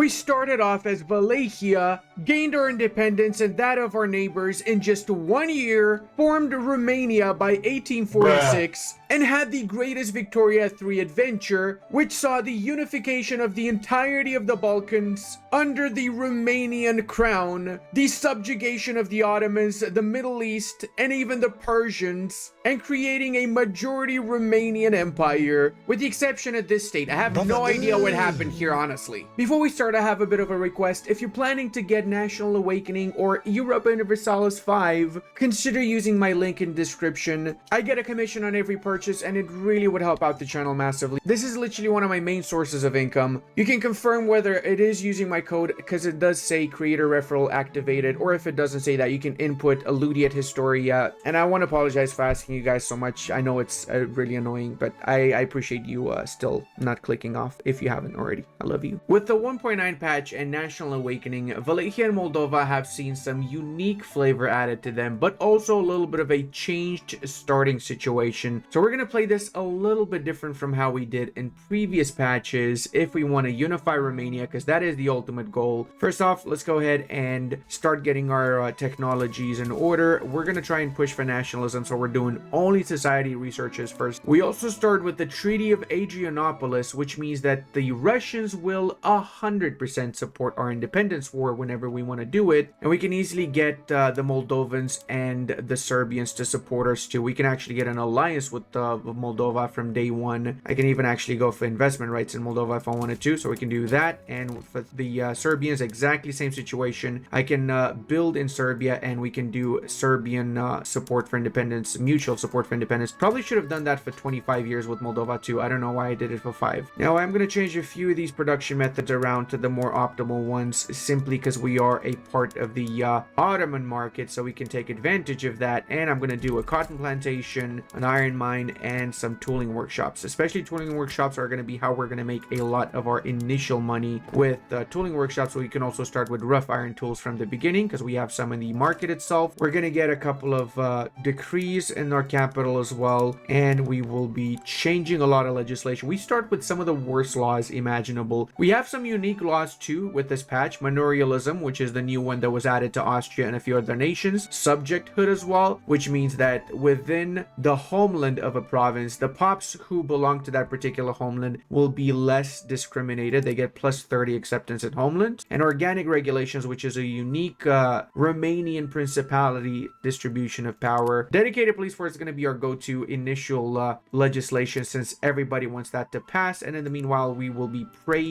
We started off as Wallachia, gained our independence and that of our neighbors in just 1 year, formed Romania by 1846, and had the greatest Victoria III adventure, which saw the unification of the entirety of the Balkans under the Romanian crown, the subjugation of the Ottomans, the Middle East, and even the Persians, and creating a majority Romanian empire, with the exception of this state. I have no idea what happened here, honestly. Before we start, I have a bit of a request. If you're planning to get National Awakening or Europa Universalis 5, consider using my link in description. I get a commission on every purchase and it really would help out the channel massively. This is literally one of my main sources of income. You can confirm whether it is using my code, because it does say creator referral activated, or if it doesn't say that, you can input a Ludi at Historia. And I want to apologize for asking you guys so much. I know it's really annoying, but I appreciate you still not clicking off if you haven't already. I love you. With the 1.9 patch and National Awakening, Wallachia and Moldova have seen some unique flavor added to them, but also a little bit of a changed starting situation. So we're going to play this a little bit different from how we did in previous patches if we want to unify Romania, because that is the ultimate goal. First off, let's go ahead and start getting our technologies in order. We're going to try and push for nationalism, so we're doing only society researches first. We also start with the Treaty of Adrianopolis, which means that the Russians will 100% support our independence war whenever we want to do it, and we can easily get the Moldovans and the Serbians to support us too. We can actually get an alliance with Moldova from day one. I can even actually go for investment rights in Moldova if I wanted to, so we can do that. And for the Serbians, exactly same situation. I can build in Serbia, and we can do Serbian support for independence, mutual support for independence. Probably should have done that for 25 years with Moldova too. I don't know why I did it for 5. Now I'm going to change a few of these production methods around to the more optimal ones, simply because we are a part of the Ottoman market, so we can take advantage of that. And I'm going to do a cotton plantation, an iron mine, and some tooling workshops. Especially tooling workshops are going to be how we're going to make a lot of our initial money with tooling workshops. So we can also start with rough iron tools from the beginning, because we have some in the market itself. We're going to get a couple of decrees in our capital as well, and we will be changing a lot of legislation. We start with some of the worst laws imaginable. We have some unique laws too with this patch. Manorialism, which is the new one that was added to Austria and a few other nations. Subjecthood as well, which means that within the homeland of a province, the pops who belong to that particular homeland will be less discriminated. They get plus 30 acceptance at homeland. And organic regulations, which is a unique Romanian principality distribution of power. Dedicated police force is going to be our go-to initial legislation, since everybody wants that to pass. And in the meanwhile, we will be praying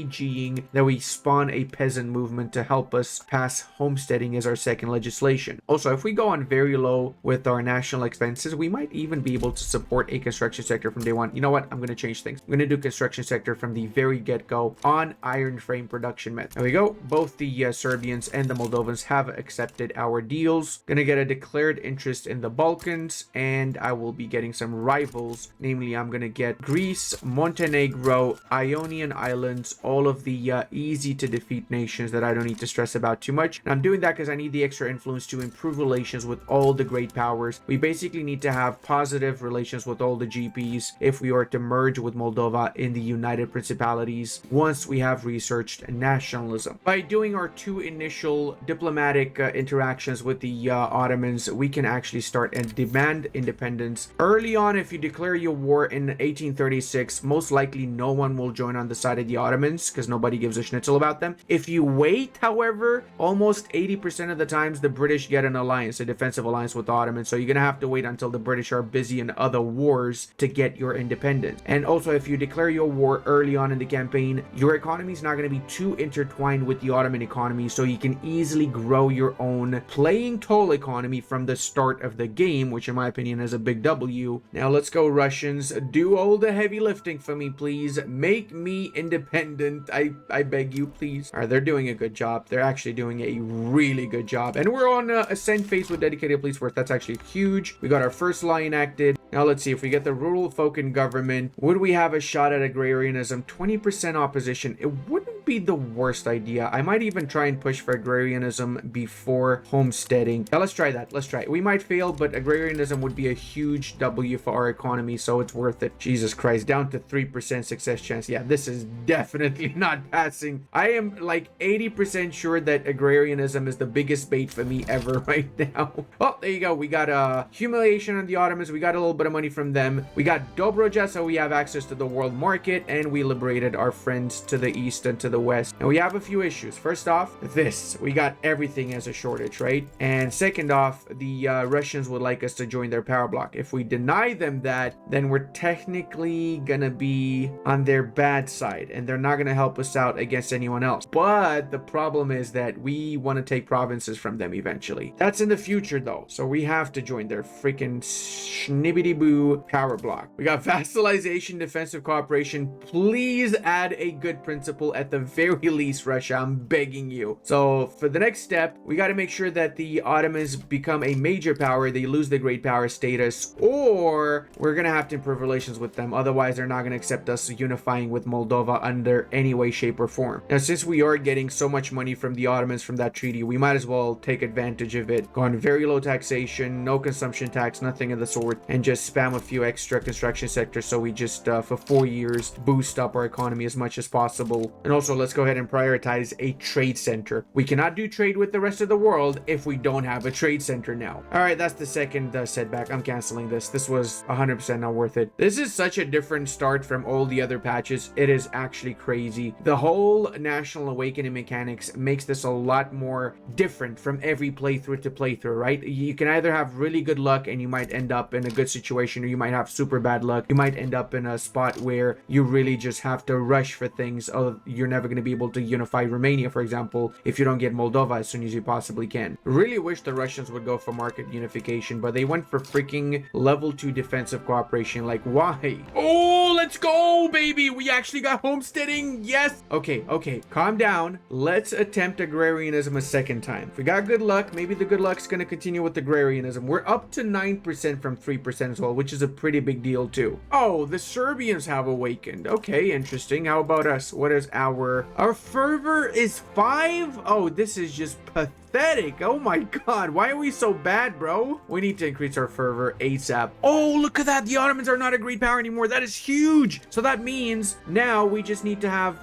that we spawn a peasant movement to help us pass homesteading as our second legislation. Also, if we go on very low with our national expenses, we might even be able to support a construction sector from day one. You know what? I'm going to change things. I'm going to do construction sector from the very get-go on iron frame production method. There we go. Both the Serbians and the Moldovans have accepted our deals. Going to get a declared interest in the Balkans, and I will be getting some rivals. Namely, I'm going to get Greece, Montenegro, Ionian Islands, all of the easy to defeat nations that I don't need to stress about too much. And I'm doing that because I need the extra influence to improve relations with all the great powers. We basically need to have positive relations with all the GPs if we are to merge with Moldova in the United Principalities once we have researched nationalism. By doing our 2 initial diplomatic interactions with the Ottomans, we can actually start and demand independence. Early on, if you declare your war in 1836, most likely no one will join on the side of the Ottomans, because nobody gives a schnitzel about them. If you wait, however, almost 80% of the times the British get an alliance, a defensive alliance with the Ottomans. So you're going to have to wait until the British are busy in other wars to get your independence. And also, if you declare your war early on in the campaign, your economy is not going to be too intertwined with the Ottoman economy, so you can easily grow your own playing toll economy from the start of the game, which in my opinion is a big W. Now let's go, Russians. Do all the heavy lifting for me, please. Make me independent. I beg you, please. All right, they're doing a good job. They're actually doing a really good job. And we're on ascent phase with dedicated police force. That's actually huge. We got our first law enacted. Now let's see if we get the rural folk in government. Would we have a shot at agrarianism? 20% opposition. It wouldn't be the worst idea. I might even try and push for agrarianism before homesteading. Now let's try that. Let's try it. We might fail, but agrarianism would be a huge W for our economy, so it's worth it. Jesus Christ, down to 3% success chance. Yeah, this is definitely not passing I am like 80% sure that agrarianism is the biggest bait for me ever right now. Well, there you go. We got humiliation on the Ottomans. We got a little bit of money from them. We got Dobroja, so we have access to the world market, and we liberated our friends to the east and to the west. And we have a few issues. First off, this. We got everything as a shortage, right? And second off, the Russians would like us to join their power block. If we deny them that, then we're technically gonna be on their bad side, and they're not gonna help us out against anyone else. But the problem is that we want to take provinces from them eventually. That's in the future though, so we have to join their freaking schnibbity boo power block. We got vassalization, defensive cooperation. Please add a good principle at the very least, Russia. I'm begging you. So for the next step, we got to make sure that the Ottomans become a major power. They lose the great power status, or we're gonna have to improve relations with them. Otherwise, they're not gonna accept us unifying with Moldova under any way, shape, or form. Now, since we are getting so much money from the Ottomans from that treaty, we might as well take advantage of it. Go on very low taxation, no consumption tax, nothing of the sort, and just spam a few extra construction sectors so we just for 4 years boost up our economy as much as possible. And also, let's go ahead and prioritize a trade center. We cannot do trade with the rest of the world if we don't have a trade center now. All right, that's the second setback. I'm canceling this. This was 100% not worth it. This is such a different start from all the other patches. It is actually crazy. The whole National Awakening mechanics makes this a lot more different from every playthrough to playthrough, right? You can either have really good luck and you might end up in a good situation, or you might have super bad luck. You might end up in a spot where you really just have to rush for things. Oh, you're never going to be able to unify Romania, for example, if you don't get Moldova as soon as you possibly can. Really wish the Russians would go for market unification, but they went for freaking level 2 defensive cooperation. Like, why? Oh, let's go, baby. We actually got homesteading. Yes. Okay, calm down. Let's attempt agrarianism a second time. If we got good luck, maybe the good luck's going to continue with agrarianism. We're up to 9% from 3% as well, which is a pretty big deal too. Oh, the Serbians have awakened. Okay, interesting. How about us? What is our fervor is 5? Oh, this is just pathetic. Oh my god, why are we so bad, bro? We need to increase our fervor ASAP. Oh, look at that. The Ottomans are not a great power anymore. That is huge. So that means now we just need to have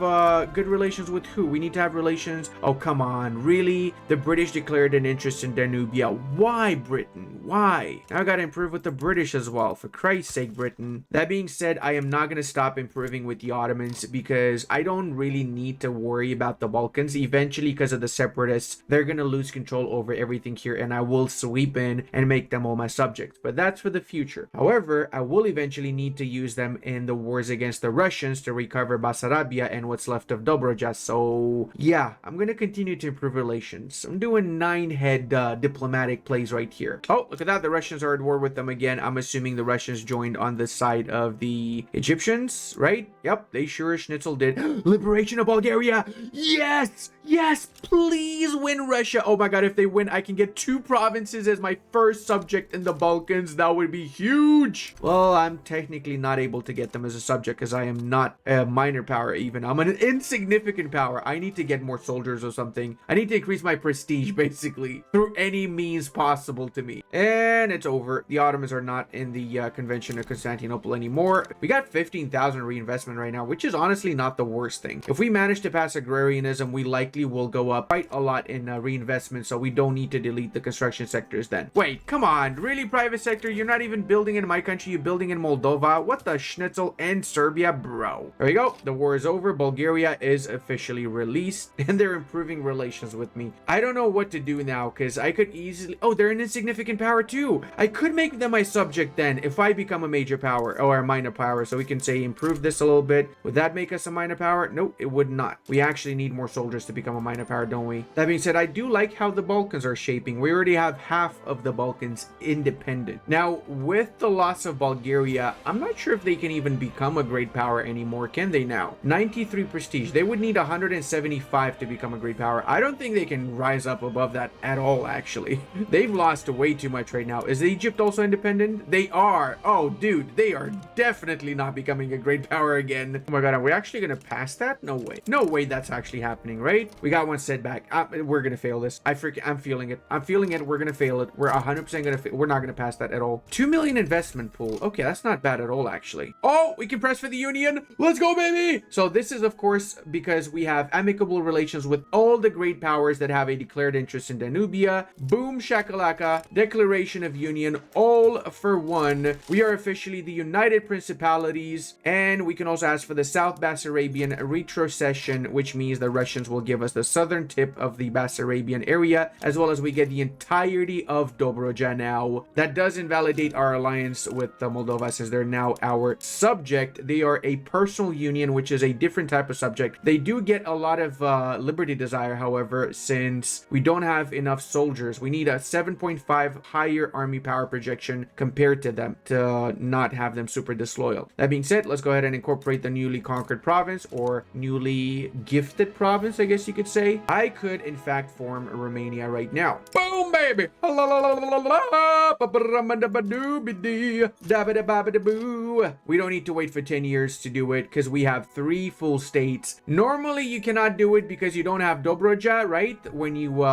good relations with who? We need to have relations. Oh, come on. Really? The British declared an interest in Danubia. Why, Britain? Why? Now I gotta improve with the British as well. For Christ's sake, Britain. That being said, I am not gonna stop improving with the Ottomans because I don't really need to worry about the Balkans. Eventually, because of the separatists, they're gonna lose control over everything here, and I will sweep in and make them all my subjects. But that's for the future. However, I will eventually need to use them in the wars against the Russians to recover Bessarabia and what's left of Dobroja. So yeah, I'm gonna continue to improve relations. I'm doing 9-head diplomatic plays right here. Oh, look at that. The Russians are at war with them again. I'm assuming the Russians joined on the side of the Egyptians, right? Yep, they sure as schnitzel did. Liberation of Bulgaria. Yes, please win Russia. Oh my god, if they win, I can get 2 provinces as my first subject in the Balkans. That would be huge. Well, I'm technically not able to get them as a subject because I am not a minor power even. I'm an insignificant power. I need to get more soldiers or something. I need to increase my prestige basically through any means possible to me. And it's over. The Ottomans are not in the convention of Constantinople anymore. We got 15,000 reinvestment right now, which is honestly not the worst thing. If we manage to pass agrarianism, we likely will go up quite a lot in reinvestment, so we don't need to delete the construction sectors then. Wait, come on. Really, private sector? You're not even building in my country. You're building in Moldova. What the schnitzel? And Serbia, bro. There we go. The war is over. Bulgaria is officially released, and they're improving relations with me. I don't know what to do now, because I could easily... Oh, they're an insignificant power too. I could make them my subject then if I become a major power or a minor power, so we can say improve this a little bit. Would that make us a minor power? Nope, it would not. We actually need more soldiers to become a minor power, don't we? That being said, I do like how the Balkans are shaping. We already have half of the Balkans independent. Now, with the loss of Bulgaria, I'm not sure if they can even become a great power anymore. Can they now? 93 prestige. They would need 175 to become a great power. I don't think they can rise up above that at all, actually. They've lost way too much right now. Is Egypt also independent? They are. Oh, dude, they are definitely not becoming a great power again. Oh my god, are we actually gonna pass that? No way. No way that's actually happening, right? We got one setback. We're gonna fail this. this. I'm feeling it. I'm feeling it. We're gonna fail it. We're 100% gonna we're not gonna pass that at all. 2 million investment pool. Okay, that's not bad at all, actually. Oh, we can press for the union. Let's go, baby. So this is, of course, because we have amicable relations with all the great powers that have a declared interest in Danubia. Boom shakalaka. Declaration of union, all for one. We are officially the United Principalities, and we can also ask for the South Bessarabian retrocession, which means the Russians will give us the southern tip of the Bessarabian area, as well as we get the entirety of Dobroja now. That does invalidate our alliance with Moldova, since they're now our subject. They are a personal union, which is a different type of subject. They do get a lot of liberty desire, however, since we don't have enough soldiers. We need a 7.5 higher army power projection compared to them to not have them super disloyal. That being said, let's go ahead and incorporate the newly conquered province, or newly gifted province, I guess you could say. I could, in fact, form Romania right now. Boom, baby! We don't need to wait for 10 years to do it, because we have 3 full states. Normally, you cannot do it because you don't have Dobroja, right? When you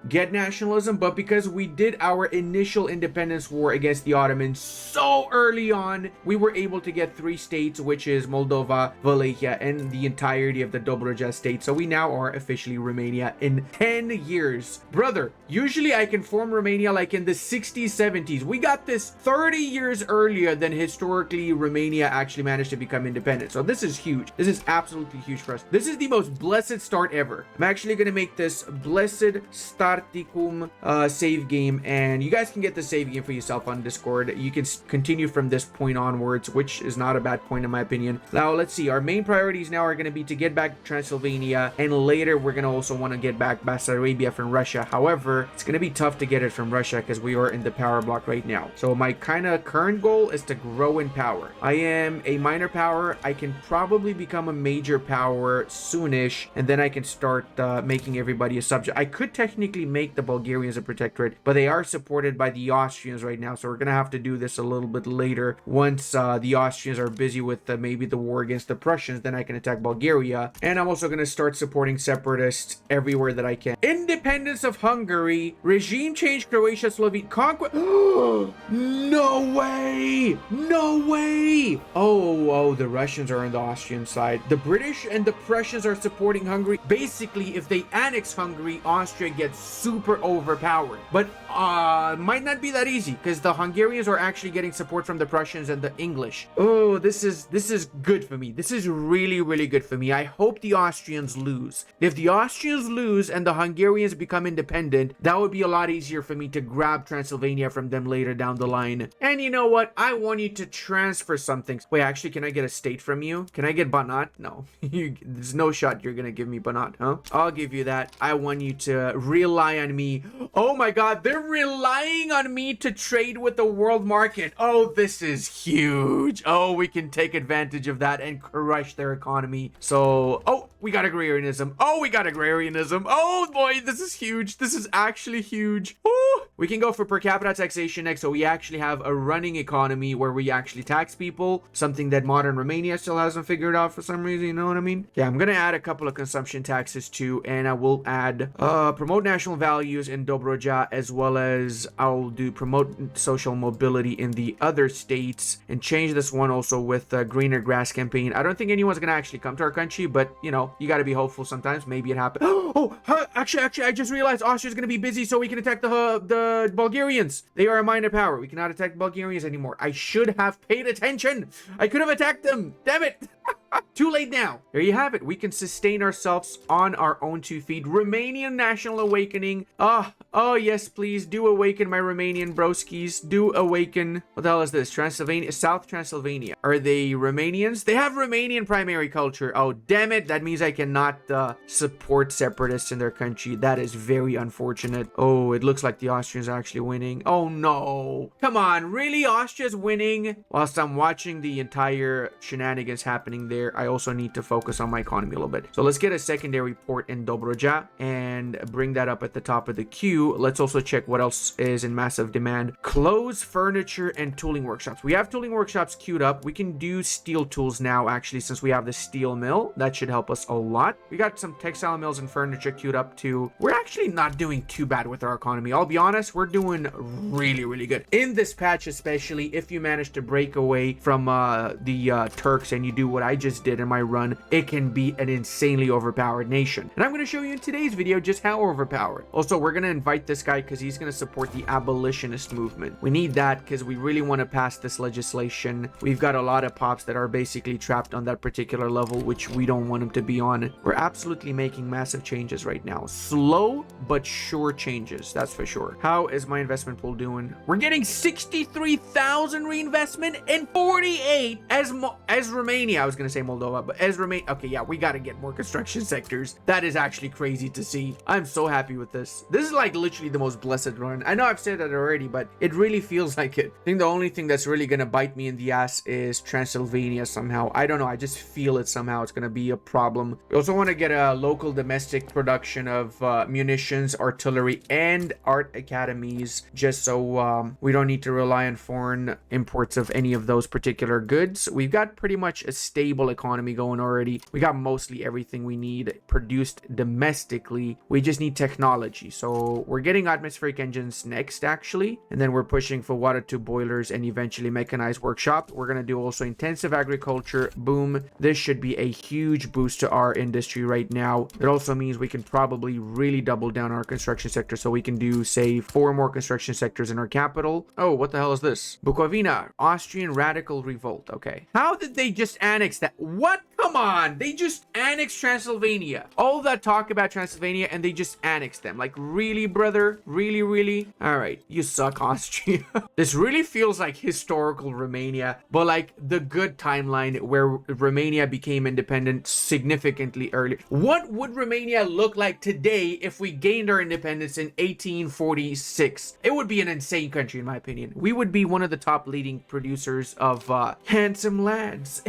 get nationalism, but because we did our initial independence war against the Ottomans so early on, we were able to get 3 states, which is Moldova, Wallachia, and the entirety of the Dobroja state. So we now are officially Romania in 10 years. Brother, usually I can form Romania like in the 60s, 70s. We got this 30 years earlier than historically Romania actually managed to become independent. So this is huge. This is absolutely huge for us. This is the most blessed start ever. I'm actually going to make this blessed starticum save game, and you guys can get the save game for yourself on Discord. You can continue from this point onwards, which is not a bad point in my opinion. Now let's see, our main priorities now are going to be to get back Transylvania, and later we're going to also want to get back Bessarabia from Russia. However, it's going to be tough to get it from Russia because we are in the power block right now. So my kind of current goal is to grow in power. I am a minor power. I can probably become a major power soonish, and then I can start making everybody a subject. I could technically make the Bulgarians a protectorate, but they are supported by the Austrians right now, so we're gonna have to do this a little bit later. Once the Austrians are busy with maybe the war against the Prussians, then I can attack Bulgaria. And I'm also gonna start supporting separatists everywhere that I can. Independence of Hungary, regime change, Croatia, Slovenia, conquest. No way! No way! Oh, the Russians are on the Austrian side. The British and the Prussians are supporting Hungary. Basically, if they annex Hungary, Austria gets super overpowered. But might not be that easy, because the Hungarians are actually getting support from the Prussians and the English. Oh, this is good for me. This is really, really good for me. I hope the Austrians lose. If the Austrians lose and the Hungarians become independent, that would be a lot easier for me to grab Transylvania from them later down the line. And you know what? I want you to transfer something. Wait, actually, can I get a state from you? Can I get Banat? No. There's no shot you're gonna give me Banat, huh? I'll give you that. I want you to rely on me. Oh my god, they're relying on me to trade with the world market. Oh, this is huge. Oh, we can take advantage of that and crush their economy. So, oh, we got agrarianism. Oh, we got agrarianism. Oh boy, this is huge. This is actually huge. Ooh. We can go for per capita taxation next, so we actually have a running economy where we actually tax people, something that modern Romania still hasn't figured out for some reason, you know what I mean? Yeah, I'm gonna add a couple of consumption taxes too, and I will add promote national values in Dobroja, as well as I'll do promote social mobility in the other states, and change this one also with the greener grass campaign. I don't think anyone's gonna actually come to our country, but you know, you gotta be hopeful sometimes. Maybe it happens. Actually, I just realized Austria's gonna be busy, so we can attack the Bulgarians. They are a minor power. We cannot attack Bulgarians anymore. I should have paid attention. I could have attacked them. Damn it. Too late now. There you have it. We can sustain ourselves on our own 2 feet. Romanian national awakening. Oh yes, please do awaken my Romanian broskies. Do awaken. What the hell is this? Transylvania, South Transylvania. Are they Romanians? They have Romanian primary culture. Oh, damn it. That means I cannot support separatists in their country. That is very unfortunate. Oh, it looks like the Austrians are actually winning. Oh no. Come on, really? Austria's winning? Whilst I'm watching the entire shenanigans happening happening there, I also need to focus on my economy a little bit. So let's get a secondary port in Dobroja and bring that up at the top of the queue. Let's also check what else is in massive demand. Clothes, furniture, and tooling workshops. We have tooling workshops queued up. We can do steel tools now, actually, since we have the steel mill. That should help us a lot. We got some textile mills and furniture queued up too. We're actually not doing too bad with our economy. I'll be honest, we're doing really, really good. In this patch, especially, if you manage to break away from the Turks and you do what I just did in my run, it can be an insanely overpowered nation. And I'm going to show you in today's video just how overpowered. Also, we're going to invite this guy because he's going to support the abolitionist movement. We need that because we really want to pass this legislation. We've got a lot of pops that are basically trapped on that particular level, which we don't want them to be on. We're absolutely making massive changes right now. Slow but sure changes, that's for sure. How is my investment pool doing? We're getting 63,000 reinvestment and 48 as Romania. I was going to say Moldova, but as Romania. Okay, yeah, we got to get more construction sectors. That is actually crazy to see. I'm so happy with this. This is like literally the most blessed run. I know I've said that already, but it really feels like it. I think the only thing that's really going to bite me in the ass is Transylvania somehow. I don't know. I just feel it somehow. It's going to be a problem. We also want to get a local domestic production of munitions, artillery, and art academies, just so we don't need to rely on foreign imports of any of those particular goods. We've got pretty much a stable economy going already. We got mostly everything we need produced domestically. We just need technology. So we're getting atmospheric engines next, actually, and then we're pushing for water tube boilers and eventually mechanized workshop. We're going to do also intensive agriculture. Boom. This should be a huge boost to our industry right now. It also means we can probably really double down our construction sector, so we can do, say, 4 more construction sectors in our capital. Oh, what the hell is this? Bukovina, Austrian radical revolt. Okay. How did they just annex that? What? Come on. They just annexed Transylvania. All that talk about Transylvania and they just annexed them. Like, really, brother? Really, really? All right. You suck, Austria. This really feels like historical Romania, but like the good timeline where Romania became independent significantly earlier. What would Romania look like today if we gained our independence in 1846? It would be an insane country, in my opinion. We would be one of the top leading producers of handsome lads.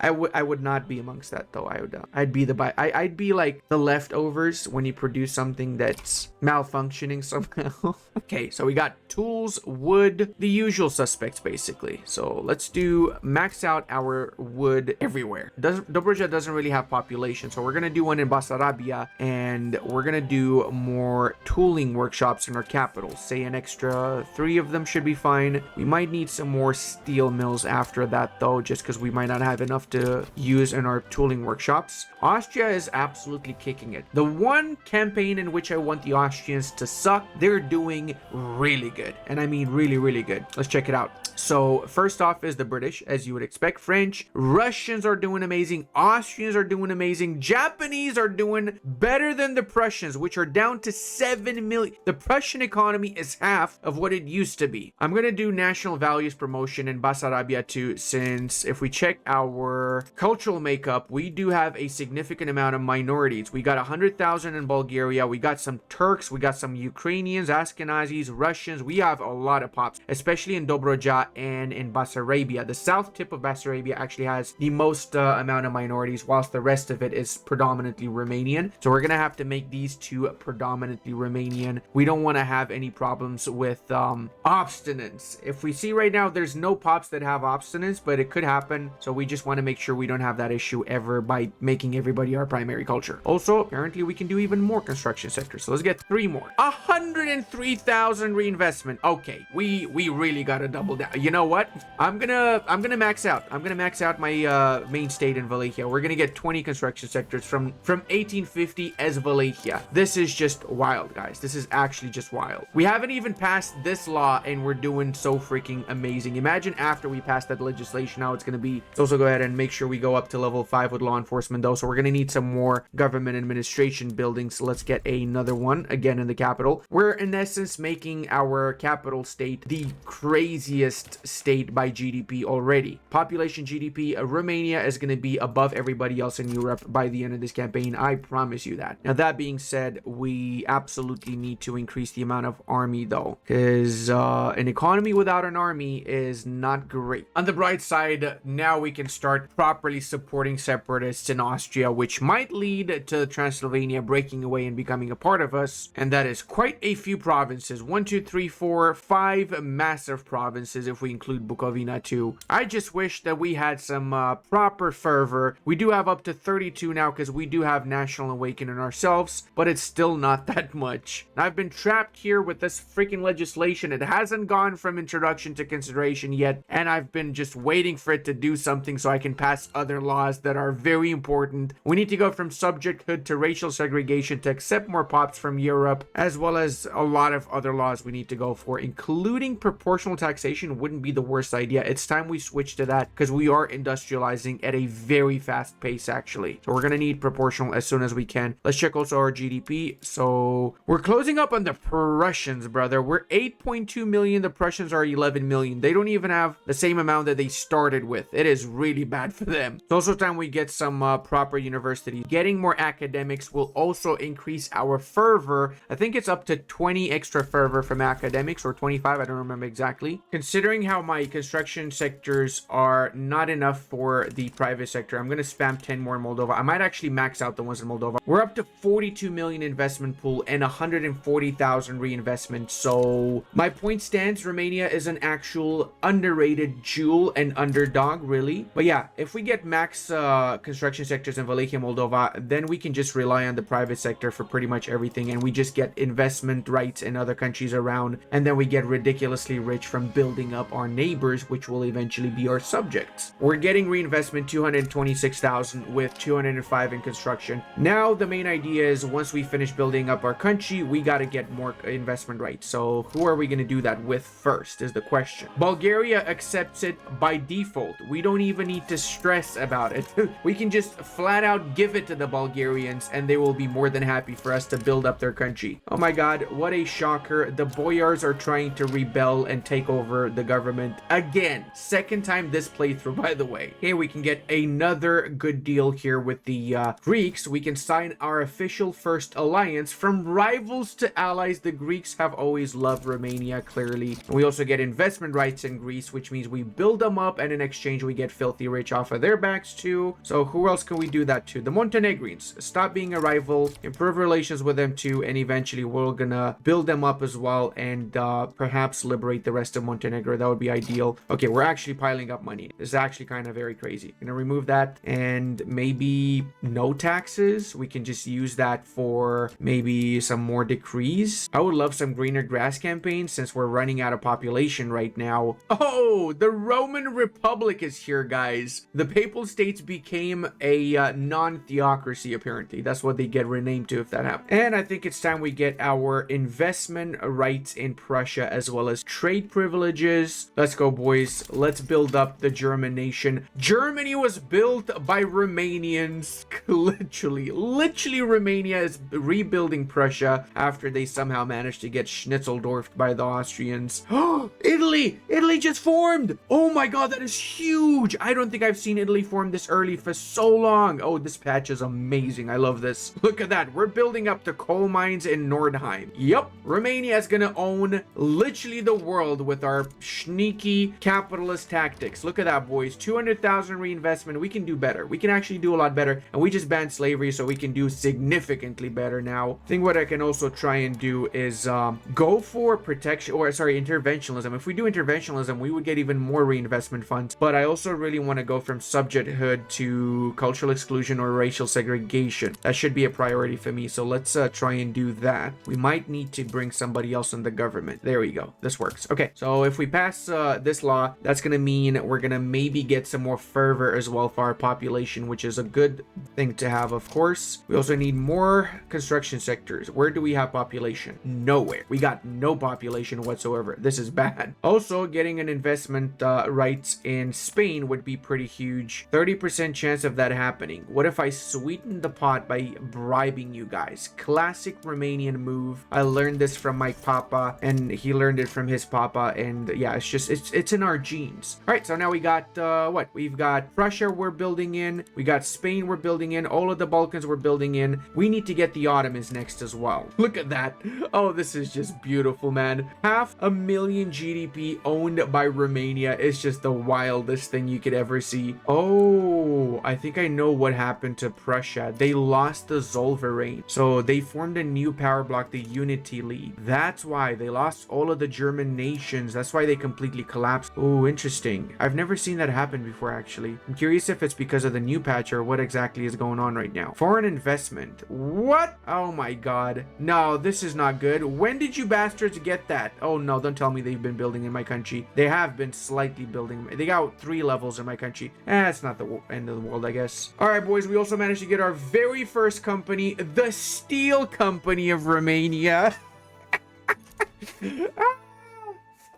I would not be amongst that though. I'd be like the leftovers when you produce something that's malfunctioning somehow. Okay, so we got tools, wood, the usual suspects basically. So let's do max out our wood everywhere. Dobroja doesn't really have population, so we're gonna do one in Basarabia, and we're gonna do more tooling workshops in our capital. Say an extra 3 of them should be fine. We might need some more steel mills after that though, just because we might not have enough to use in our tooling workshops. Austria is absolutely kicking it. The one campaign in which I want the Austrians to suck, they're doing really good. And I mean really, really good. Let's check it out. So first off is the British, as you would expect. French, Russians are doing amazing. Austrians are doing amazing. Japanese are doing better than the Prussians, which are down to 7 million. The Prussian economy is half of what it used to be. I'm going to do national values promotion in Basarabia too, since if we check our cultural makeup, we do have a significant amount of minorities. We got 100,000 in Bulgaria. We got some Turks. We got some Ukrainians, Ashkenazis, Russians. We have a lot of pops, especially in Dobroja and in Basarabia. The south tip of Basarabia actually has the most amount of minorities, whilst the rest of it is predominantly Romanian. So we're gonna have to make these two predominantly Romanian. We don't want to have any problems with obstinance. If we see right now, there's no pops that have obstinance, but it could happen. So we just want to make sure we don't have that issue ever by making everybody our primary culture. Also, apparently we can do even more construction sectors. So let's get 3 more. 103,000 reinvestment. Okay, we really gotta double down. You know what? I'm gonna max out. I'm gonna max out my main state in Wallachia. We're gonna get 20 construction sectors from 1850 as Wallachia. This is just wild, guys. This is actually just wild. We haven't even passed this law and we're doing so freaking amazing. Imagine after we pass that legislation how it's gonna be. Let's also go ahead and and make sure we go up to level 5 with law enforcement though. So we're going to need some more government administration buildings. So let's get another one again in the capital. We're in essence making our capital state the craziest state by GDP already. Population GDP, Romania is going to be above everybody else in Europe by the end of this campaign. I promise you that. Now that being said, we absolutely need to increase the amount of army though, because an economy without an army is not great. On the bright side, now we can start properly supporting separatists in Austria, which might lead to Transylvania breaking away and becoming a part of us. And that is quite a few provinces. 1, 2, 3, 4, 5 massive provinces if we include Bukovina too. I just wish that we had some proper fervor. We do have up to 32 now because we do have National Awakening ourselves, but it's still not that much. I've been trapped here with this freaking legislation. It hasn't gone from introduction to consideration yet, and I've been just waiting for it to do something so I can pass other laws that are very important. We need to go from subjecthood to racial segregation to accept more pops from Europe, as well as a lot of other laws we need to go for, including proportional taxation wouldn't be the worst idea. It's time we switch to that because we are industrializing at a very fast pace actually. So we're going to need proportional as soon as we can. Let's check also our GDP. So we're closing up on the Prussians, brother. We're 8.2 million. The Prussians are 11 million. They don't even have the same amount that they started with. It is really bad for them. It's also time we get some proper universities. Getting more academics will also increase our fervor. I think it's up to 20 extra fervor from academics, or 25. I don't remember exactly. Considering how my construction sectors are not enough for the private sector, I'm going to spam 10 more in Moldova. I might actually max out the ones in Moldova. We're up to 42 million investment pool and 140,000 reinvestment. So my point stands. Romania is an actual underrated jewel and underdog, really. But yeah, if we get max construction sectors in Wallachia, Moldova, then we can just rely on the private sector for pretty much everything, and we just get investment rights in other countries around, and then we get ridiculously rich from building up our neighbors, which will eventually be our subjects. We're getting reinvestment 226,000 with 205 in construction. Now the main idea is once we finish building up our country, we got to get more investment rights. So who are we going to do that with first is the question. Bulgaria accepts it by default. We don't even need to stress about it. We can just flat out give it to the Bulgarians and they will be more than happy for us to build up their country. Oh my god, what a shocker. The boyars are trying to rebel and take over the government again. Second time this playthrough, by the way. Here we can get another good deal here with the Greeks. We can sign our official first alliance. From rivals to allies, the Greeks have always loved Romania, clearly. And we also get investment rights in Greece, which means we build them up and in exchange we get filthy rich off of their backs too. So who else can we do that to? The Montenegrins. Stop being a rival, improve relations with them too, and eventually we're gonna build them up as well and perhaps liberate the rest of Montenegro. That would be ideal. Okay, we're actually piling up money. This is actually kind of very crazy. Gonna remove that and maybe no taxes. We can just use that for maybe some more decrees. I would love some greener grass campaigns since we're running out of population right now. Oh, the Roman Republic is here, guys. The Papal States became a non-theocracy, apparently. That's what they get renamed to if that happens. And I think it's time we get our investment rights in Prussia as well as trade privileges. Let's go, boys. Let's build up the German nation. Germany was built by Romanians. Literally Romania is rebuilding Prussia after they somehow managed to get schnitzeldorfed by the Austrians. Oh, Italy just formed. Oh my god, that is huge. I don't think I've seen Italy form this early for so long. Oh, this patch is amazing. I love this. Look at that. We're building up the coal mines in Nordheim. Yep, Romania is gonna own literally the world with our sneaky capitalist tactics. Look at that, boys. 200,000 reinvestment. We can do better. We can actually do a lot better, and we just banned slavery, so we can do significantly better now. I think what I can also try and do is go for protection, or sorry, interventionism. If we do interventionism, we would get even more reinvestment funds. But I also really want to go from subjecthood to cultural exclusion or racial segregation. That should be a priority for me. So let's try and do that. We might need to bring somebody else in the government. There we go. This works. Okay, so if we pass this law, that's gonna mean we're gonna maybe get some more fervor as well for our population, which is a good thing to have, of course. We also need more construction sectors. Where do we have population? Nowhere. We got no population whatsoever. This is bad. Also, getting an investment rights in Spain would be pretty huge 30% chance of that happening. What if I sweeten the pot by bribing you guys? Classic Romanian move. I learned this from my papa, and he learned it from his papa, and yeah, it's in our genes. All right, so now we got what? We've got Prussia we're building in, we got Spain we're building in, all of the Balkans we're building in. We need to get the Ottomans next as well. Look at that. Oh, this is just beautiful, man. 500,000 GDP owned by Romania is just the wildest thing you could ever see. Oh, I think I know what happened to Prussia. They lost the Zollverein, so they formed a new power block, the Unity League. That's why they lost all of the German nations. That's why they completely collapsed. Oh, interesting. I've never seen that happen before, actually. I'm curious if it's because of the new patch or what exactly is going on right now. Foreign investment. What? Oh my god. No, this is not good. When did you bastards get that? Oh no, don't tell me they've been building in my country. They have been slightly building. They got 3 levels in my country. It's not the end of the world, I guess. All right, boys, we also managed to get our very first company, the Steel Company of Romania.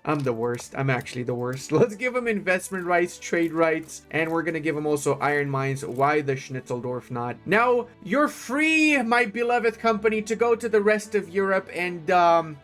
I'm the worst. I'm actually the worst. Let's give them investment rights, trade rights, and we're gonna give them also iron mines. Why the Schnitzeldorf not? Now, you're free, my beloved company, to go to the rest of Europe and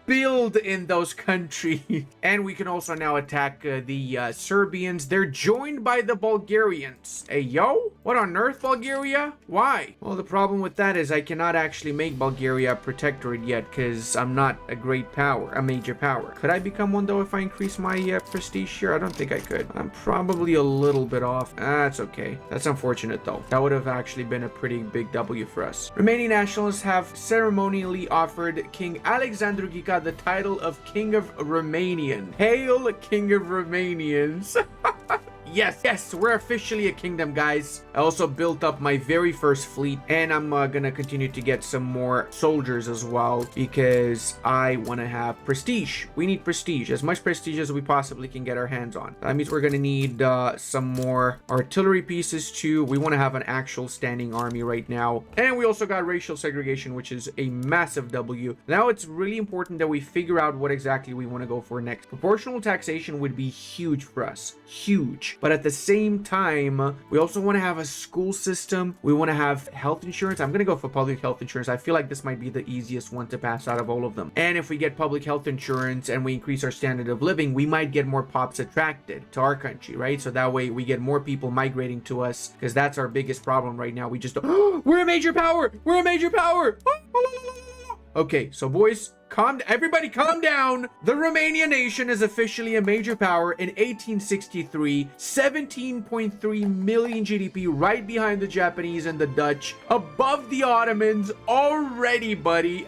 build in those countries. And we can also now attack the Serbians. They're joined by the Bulgarians. Hey, yo? What on earth, Bulgaria? Why? Well, the problem with that is I cannot actually make Bulgaria a protectorate yet because I'm not a great power, a major power. Could I become one, though, if I increase my prestige here? I don't think I could. I'm probably a little bit off. That's okay. That's unfortunate, though. That would have actually been a pretty big W for us. Romanian nationalists have ceremonially offered King Alexandru Ghica the title of King of Romanian. Hail, King of Romanians. Yes, we're officially a kingdom, guys. I also built up my very first fleet, and I'm gonna continue to get some more soldiers as well because I want to have prestige. We need prestige, as much prestige as we possibly can get our hands on. That means we're gonna need some more artillery pieces too. We want to have an actual standing army right now, and we also got racial segregation, which is a massive W. Now it's really important that we figure out what exactly we want to go for next. Proportional taxation would be huge for us, huge. But at the same time, we also want to have a school system. We want to have health insurance. I'm going to go for public health insurance. I feel like this might be the easiest one to pass out of all of them. And if we get public health insurance and we increase our standard of living, we might get more pops attracted to our country, right? So that way we get more people migrating to us because that's our biggest problem right now. We just don't... We're a major power! We're a major power! Okay, so boys, everybody calm down. The Romanian nation is officially a major power in 1863, 17.3 million GDP, right behind the Japanese and the Dutch, above the Ottomans already, buddy.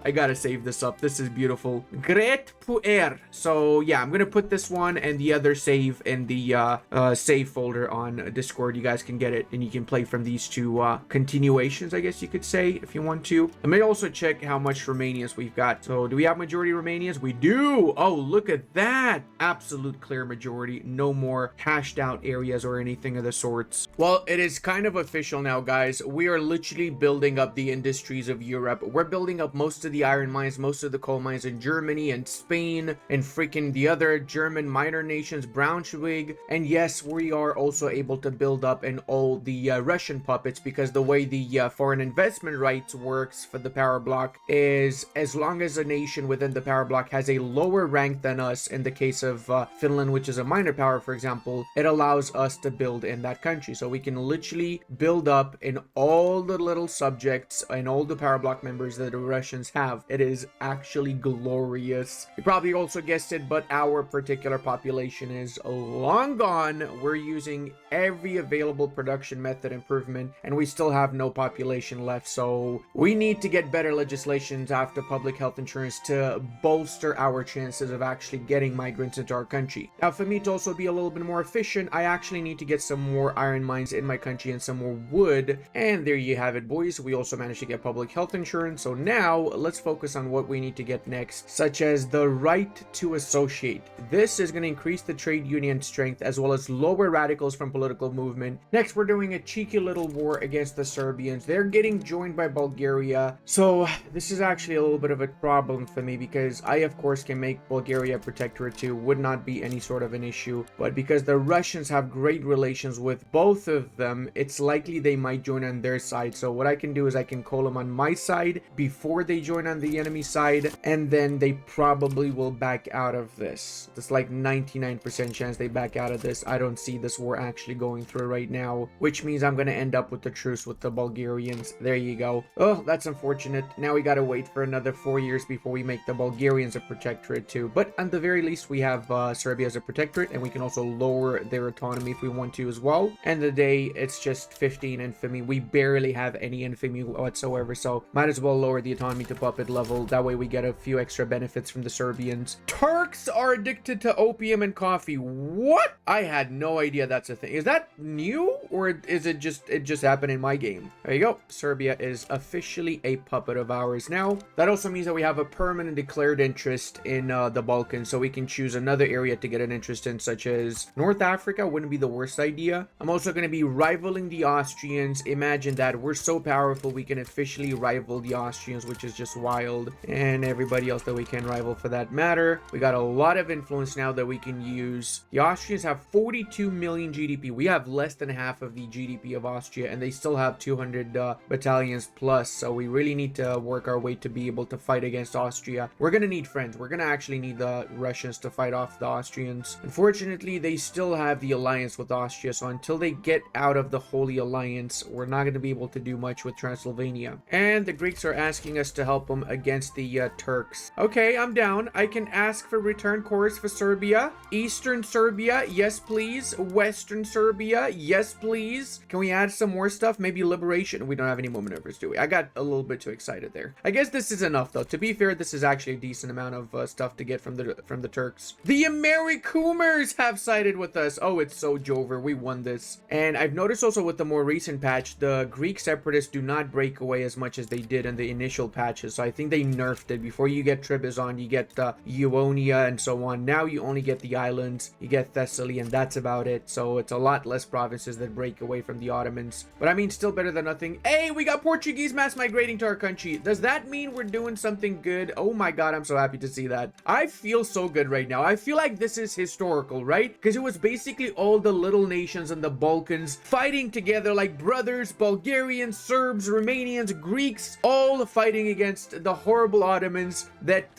I gotta save this up. This is beautiful. Great puer. So yeah, I'm gonna put this one and the other save in the save folder on Discord. You guys can get it and you can play from these two continuations, I guess you could say, if you want to. I may also check how much Romanians we've got. So do we have majority Romanians? We do. Oh, look at that. Absolute clear majority. No more hashed out areas or anything of the sorts. Well, it is kind of official now, guys. We are literally building up the industries of Europe. We're building up most of the iron mines, most of the coal mines in Germany and Spain and freaking the other German minor nations, Braunschweig. And yes, we are also able to build up in all the Russian puppets because the way the foreign investment rights works for the power block is as long as a nation within the power block has a lower rank than us, in the case of Finland, which is a minor power, for example, it allows us to build in that country. So we can literally build up in all the little subjects and all the power block members that the Russians have. It is actually glorious. You probably also guessed it, but our particular population is long gone. We're using every available production method improvement and we still have no population left. So we need to get better legislations after public health insurance to bolster our chances of actually getting migrants into our country. Now, for me to also be a little bit more efficient, I actually need to get some more iron mines in my country and some more wood. And there you have it, boys. We also managed to get public health insurance. So now let's focus on what we need to get next, such as the right to associate. This is going to increase the trade union strength as well as lower radicals from political movement. Next, we're doing a cheeky little war against the Serbians. They're getting joined by Bulgaria. So this is actually a little bit of a problem for me because I, of course, can make Bulgaria a protectorate too. Would not be any sort of an issue. But because the Russians have great relations with both of them, it's likely they might join on their side. So what I can do is I can call them on my side before they join on the enemy side, and then they probably will back out of this. It's like 99% chance they back out of this. I don't see this war actually going through right now, which means I'm going to end up with the truce with the Bulgarians. There you go. Oh, that's unfortunate. Now we got to wait for another 4 years before we make the Bulgarians a protectorate too. But at the very least, we have Serbia as a protectorate, and we can also lower their autonomy if we want to as well. End of the day, it's just 15 infamy. We barely have any infamy whatsoever, so might as well lower the autonomy to puppet level. That way we get a few extra benefits from the Serbians. Turks are addicted to opium and coffee. What? I had no idea that's a thing. Is that new, or is it just happened in my game? There you go. Serbia is officially a puppet of ours now. That also means that we have a permanent declared interest in the Balkans, so we can choose another area to get an interest in, such as North Africa. Wouldn't be the worst idea. I'm also going to be rivaling the Austrians. Imagine that. We're so powerful we can officially rival the Austrians, which is just wild, and everybody else that we can rival for that matter. We got a lot of influence now that we can use. The Austrians have 42 million GDP. We have less than half of the GDP of Austria, and they still have 200 battalions plus, so we really need to work our way to be able to fight against Austria. We're gonna need friends. We're gonna actually need the Russians to fight off the Austrians. Unfortunately, they still have the alliance with Austria, so until they get out of the Holy Alliance, we're not gonna be able to do much with Transylvania. And the Greeks are asking us to help them against the Turks. Okay, I'm down. I can ask for return course for Serbia. Eastern Serbia, yes please. Western Serbia, yes please. Can we add some more stuff? Maybe liberation. We don't have any more maneuvers, do we? I got a little bit too excited there. I guess this is enough though. To be fair, this is actually a decent amount of stuff to get from the Turks. The Americoomers have sided with us. Oh, it's so Jover. We won this. And I've noticed also with the more recent patch, the Greek separatists do not break away as much as they did in the initial patches. So I think they nerfed it. Before you get Trebizond, you get Ionia and so on. Now you only get the islands, you get Thessaly, and that's about it. So it's a lot less provinces that break away from the Ottomans. But I mean, still better than nothing. Hey, we got Portuguese mass migrating to our country. Does that mean we're doing something good? Oh my god, I'm so happy to see that. I feel so good right now. I feel like this is historical, right? Because it was basically all the little nations in the Balkans fighting together like brothers, Bulgarians, Serbs, Romanians, Greeks, all fighting against the horrible Ottomans that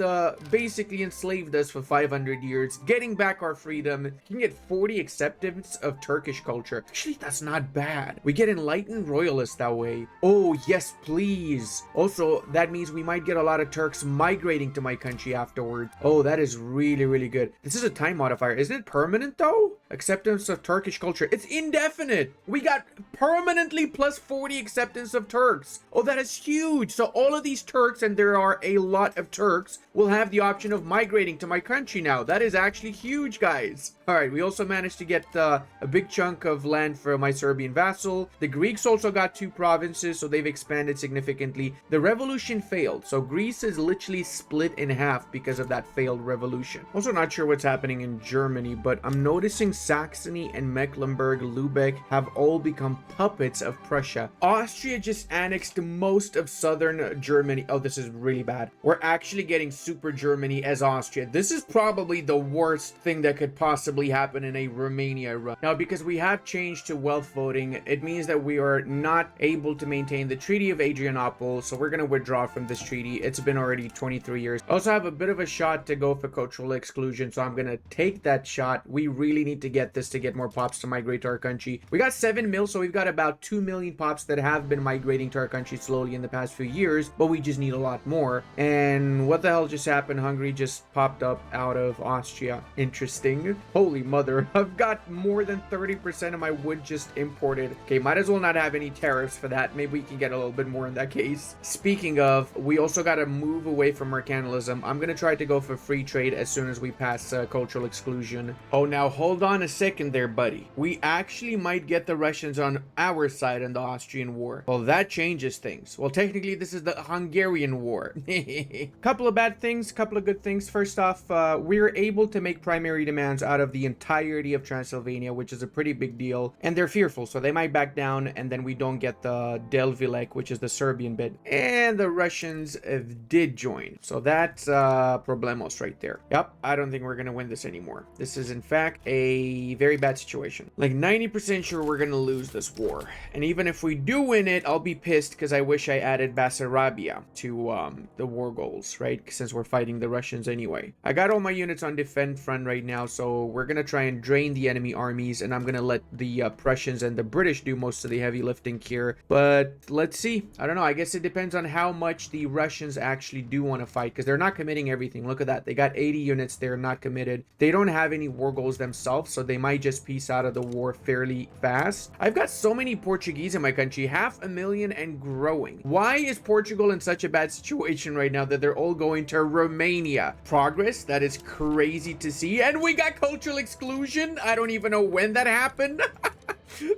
basically enslaved us for 500 years, getting back our freedom. You can get 40 acceptance of Turkish culture. Actually, that's not bad. We get enlightened royalists that way. Oh, yes, please. Also, that means we might get a lot of Turks migrating to my country afterward. Oh, that is really, really good. This is a time modifier. Isn't it permanent, though? Acceptance of Turkish culture. It's indefinite. We got permanently plus 40 acceptance of Turks. Oh, that is huge. So all of these Turks, and there are a lot of Turks, will have the option of migrating to my country now. That is actually huge, guys. All right, we also managed to get a big chunk of land for my Serbian vassal. The Greeks also got 2 provinces, so they've expanded significantly. The revolution failed, so Greece is literally split in half because of that failed revolution. Also not sure what's happening in Germany, but I'm noticing Saxony and Mecklenburg, Lubeck have all become puppets of Prussia. Austria just annexed most of southern Germany. Oh, this is really bad. We're actually getting Super Germany as Austria. This is probably the worst thing that could possibly happen in a Romania run. Now, because we have changed to wealth voting, it means that we are not able to maintain the Treaty of Adrianople, so we're going to withdraw from this treaty. It's been already 23 years. I also have a bit of a shot to go for cultural exclusion, so I'm going to take that shot. We really need to get this to get more pops to migrate to our country. We got 7 mil, so we've got about 2 million pops that have been migrating to our country slowly in the past few years, but we just need a lot more. And what the hell just happened? Hungary just popped up out of Austria. Interesting. Holy mother, I've got more than 30% of my wood just imported. Okay, might as well not have any tariffs for that. Maybe we can get a little bit more in that case. Speaking of, we also got to move away from mercantilism. I'm going to try to go for free trade as soon as we pass cultural exclusion. Oh, now hold on a second there, buddy. We actually might get the Russians on our side in the Austrian war. Well, that changes things. Well, technically, this is the Hungarian Bulgarian War. Couple of bad things, couple of good things. First off, we're able to make primary demands out of the entirety of Transylvania, which is a pretty big deal. And they're fearful, so they might back down, and then we don't get the Delvilek, which is the Serbian bit. And the Russians did join. So that's problemos right there. Yep, I don't think we're going to win this anymore. This is, in fact, a very bad situation. Like 90% sure we're going to lose this war. And even if we do win it, I'll be pissed because I wish I added Bessarabia to the war goals, right? Since we're fighting the Russians anyway. I got all my units on defend front right now, so we're going to try and drain the enemy armies, and I'm going to let the Prussians and the British do most of the heavy lifting here. But let's see. I don't know. I guess it depends on how much the Russians actually do want to fight, because they're not committing everything. Look at that. They got 80 units there, not committed. They don't have any war goals themselves, so they might just piece out of the war fairly fast. I've got so many Portuguese in my country, 500,000 and growing. Why is Portugal in such a bad situation right now that they're all going to Romania? Progress, that is crazy to see. And we got cultural exclusion. I don't even know when that happened.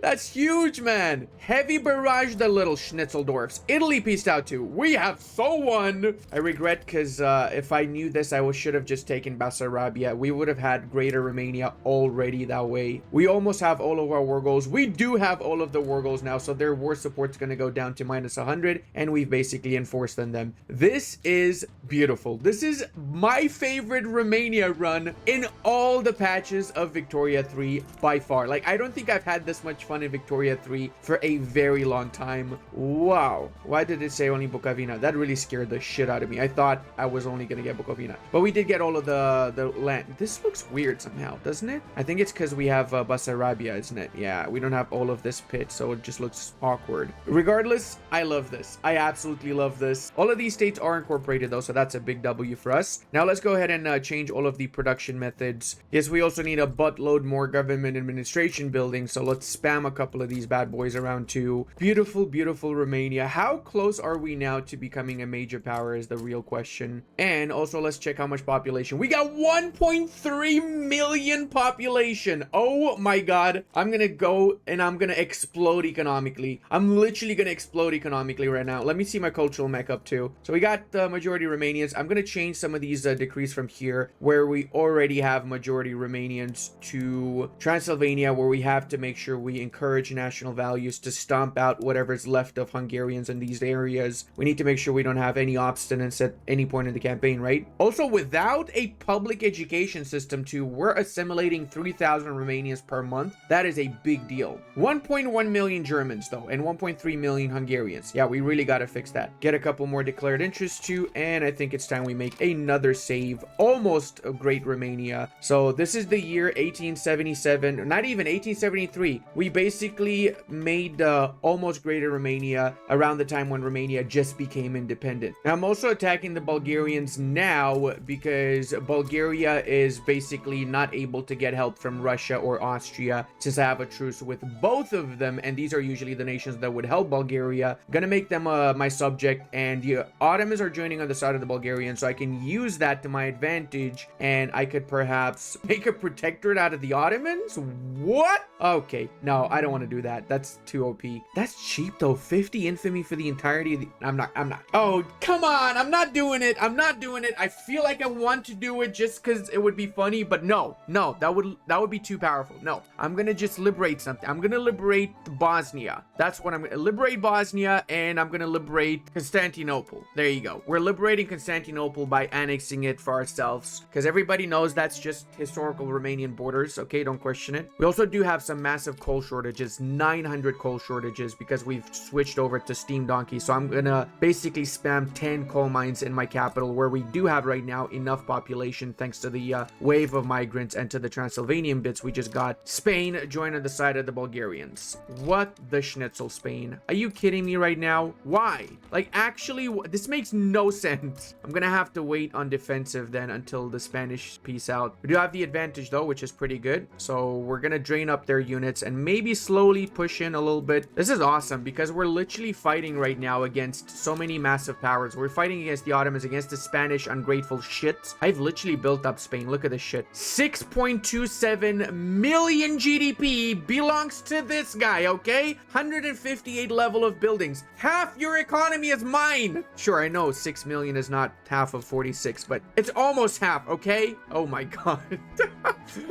That's huge, man. Heavy barrage the little Schnitzeldorfs. Italy pieced out too. We have so won. I regret because if I knew this, I should have just taken Bessarabia. We would have had Greater Romania already that way. We almost have all of our war goals. We do have all of the war goals now, so their war support's going to go down to minus 100, and we've basically enforced on them. This is beautiful. This is my favorite Romania run in all the patches of Victoria 3 by far. Like, I don't think I've had this much fun in Victoria 3 for a very long time. Wow. Why did it say only Bukovina? That really scared the shit out of me. I thought I was only gonna get Bukovina, but we did get all of the land. This looks weird somehow, doesn't it? I think it's because we have Bessarabia, isn't it? Yeah, we don't have all of this pit, so it just looks awkward. Regardless, I love this. I absolutely love this. All of these states are incorporated though, so that's a big W for us. Now let's go ahead and change all of the production methods. Yes, we also need a buttload more government administration buildings, so let's spam a couple of these bad boys around too. Beautiful, beautiful Romania. How close are we now to becoming a major power is the real question. And also let's check how much population. We got 1.3 million population. Oh my god. I'm gonna go and I'm gonna explode economically. I'm literally gonna explode economically right now. Let me see my cultural mech up too. So we got the majority Romanians. I'm gonna change some of these decrees from here where we already have majority Romanians to Transylvania, where we have to make sure we encourage national values to stomp out whatever's left of Hungarians in these areas. We need to make sure we don't have any obstinance at any point in the campaign, right? Also, without a public education system too, we're assimilating 3,000 Romanians per month. That is a big deal. 1.1 million Germans though, and 1.3 million Hungarians. Yeah, we really got to fix that. Get a couple more declared interests too, and I think it's time we make another save. Almost a great Romania. So this is the year 1877, not even 1873. We basically made almost Greater Romania around the time when Romania just became independent. Now, I'm also attacking the Bulgarians now because Bulgaria is basically not able to get help from Russia or Austria since I have a truce with both of them, and these are usually the nations that would help Bulgaria. Gonna make them my subject, and the Ottomans are joining on the side of the Bulgarians, so I can use that to my advantage, and I could perhaps make a protectorate out of the Ottomans? What? Okay, no, I don't want to do that. That's too OP. That's cheap though. 50 infamy for the entirety of the... I'm not. Oh, come on. I'm not doing it. I'm not doing it. I feel like I want to do it just because it would be funny, but no, that would be too powerful. No, I'm gonna just liberate something. I'm gonna liberate Bosnia. That's what I'm gonna liberate Bosnia, and I'm gonna liberate Constantinople. There you go. We're liberating Constantinople by annexing it for ourselves, because everybody knows that's just historical Romanian borders. Okay, don't question it. We also do have some massive coal shortages, 900 coal shortages, because we've switched over to steam donkey. So I'm gonna basically spam 10 coal mines in my capital, where we do have right now enough population thanks to the wave of migrants and to the Transylvanian bits we just got. Spain joined on the side of the Bulgarians. What the schnitzel, Spain? Are you kidding me right now? Why? Like, actually, this makes no sense. I'm gonna have to wait on defensive then until the Spanish peace out. We do have the advantage though, which is pretty good. So we're gonna drain up their units and maybe slowly push in a little bit. This is awesome because we're literally fighting right now against so many massive powers. We're fighting against the Ottomans, against the Spanish ungrateful shits. I've literally built up Spain. Look at this shit. 6.27 million GDP belongs to this guy, okay? 158 level of buildings. Half your economy is mine. Sure, I know 6 million is not half of 46, but it's almost half, okay? Oh my god.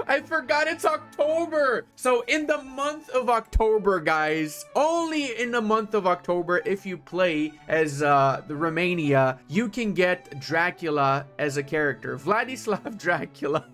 I forgot it's October. So in the month of October, guys, only in the month of October, if you play as the Romania, you can get Dracula as a character. Vladislav Dracula.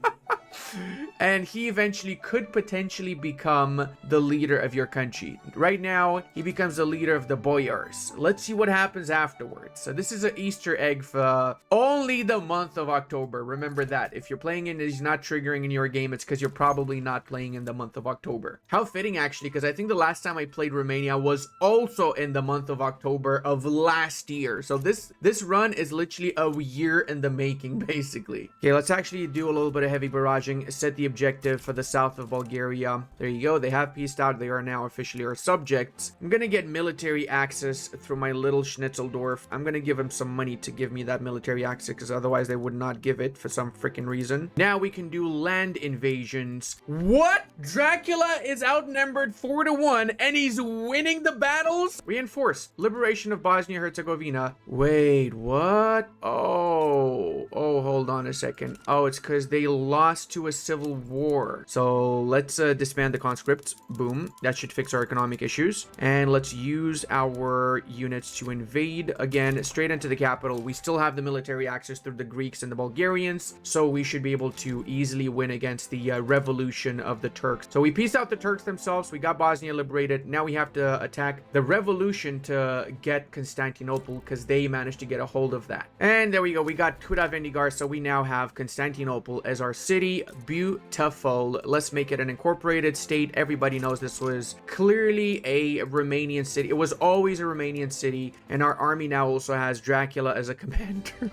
And he eventually could potentially become the leader of your country. Right now, he becomes the leader of the Boyars. Let's see what happens afterwards. So this is an Easter egg for only the month of October. Remember that. If you're playing and it's not triggering in your game, it's because you're probably not playing in the month of October. How fitting, actually, because I think the last time I played Romania was also in the month of October of last year. So this run is literally a year in the making, basically. Okay, let's actually do a little bit of heavy barraging. Set the objective for the south of Bulgaria. There you go. They have peaced out. They are now officially our subjects. I'm gonna get military access through my little Schnitzeldorf. I'm gonna give them some money to give me that military access, because otherwise they would not give it for some freaking reason. Now we can do land invasions. What? Dracula is outnumbered 4-1 and he's winning the battles? Reinforced. Liberation of Bosnia-Herzegovina. Wait, what? Oh, hold on a second. Oh, it's because they lost to a civil war. So let's disband the conscripts. Boom. That should fix our economic issues. And let's use our units to invade again straight into the capital. We still have the military access through the Greeks and the Bulgarians, so we should be able to easily win against the revolution of the Turks. So we pieced out the Turks themselves. We got Bosnia liberated. Now we have to attack the revolution to get Constantinople, because they managed to get a hold of that. And there we go. We got Huda Vendigar, so we now have Constantinople as our city. Beautiful. Let's make it an incorporated state. Everybody knows this was clearly a Romanian city. It was always a Romanian city, and our army now also has Dracula as a commander.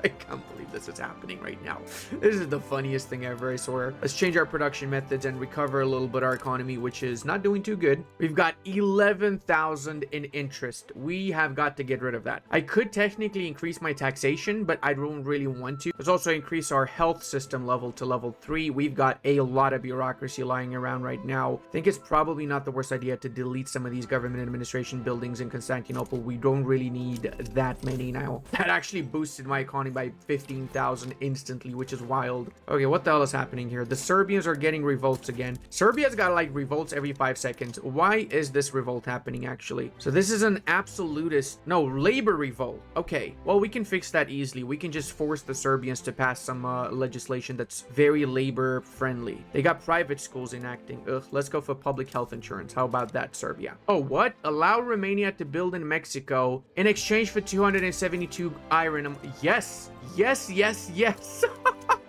I can't believe this is happening right now. This is the funniest thing ever, I swear. Let's change our production methods and recover a little bit our economy, which is not doing too good. We've got 11,000 in interest. We have got to get rid of that. I could technically increase my taxation, but I don't really want to. Let's also increase our health system level to level 3. We've got a lot of bureaucracy lying around right now. I think it's probably not the worst idea to delete some of these government administration buildings in Constantinople. We don't really need that many now. That actually boosted my economy by 15,000 instantly, which is wild. Okay, what the hell is happening here? The Serbians are getting revolts again. Serbia's got like revolts every 5 seconds. Why is this revolt happening actually? So this is an absolutist, no, labor revolt. Okay, well, we can fix that easily. We can just force the Serbians to pass some legislation that's very labor friendly. They got private schools enacting. Ugh, let's go for public health insurance. How about that, Serbia? Oh, what? Allow Romania to build in Mexico in exchange for 272 iron. Yes, yes, yes, yes.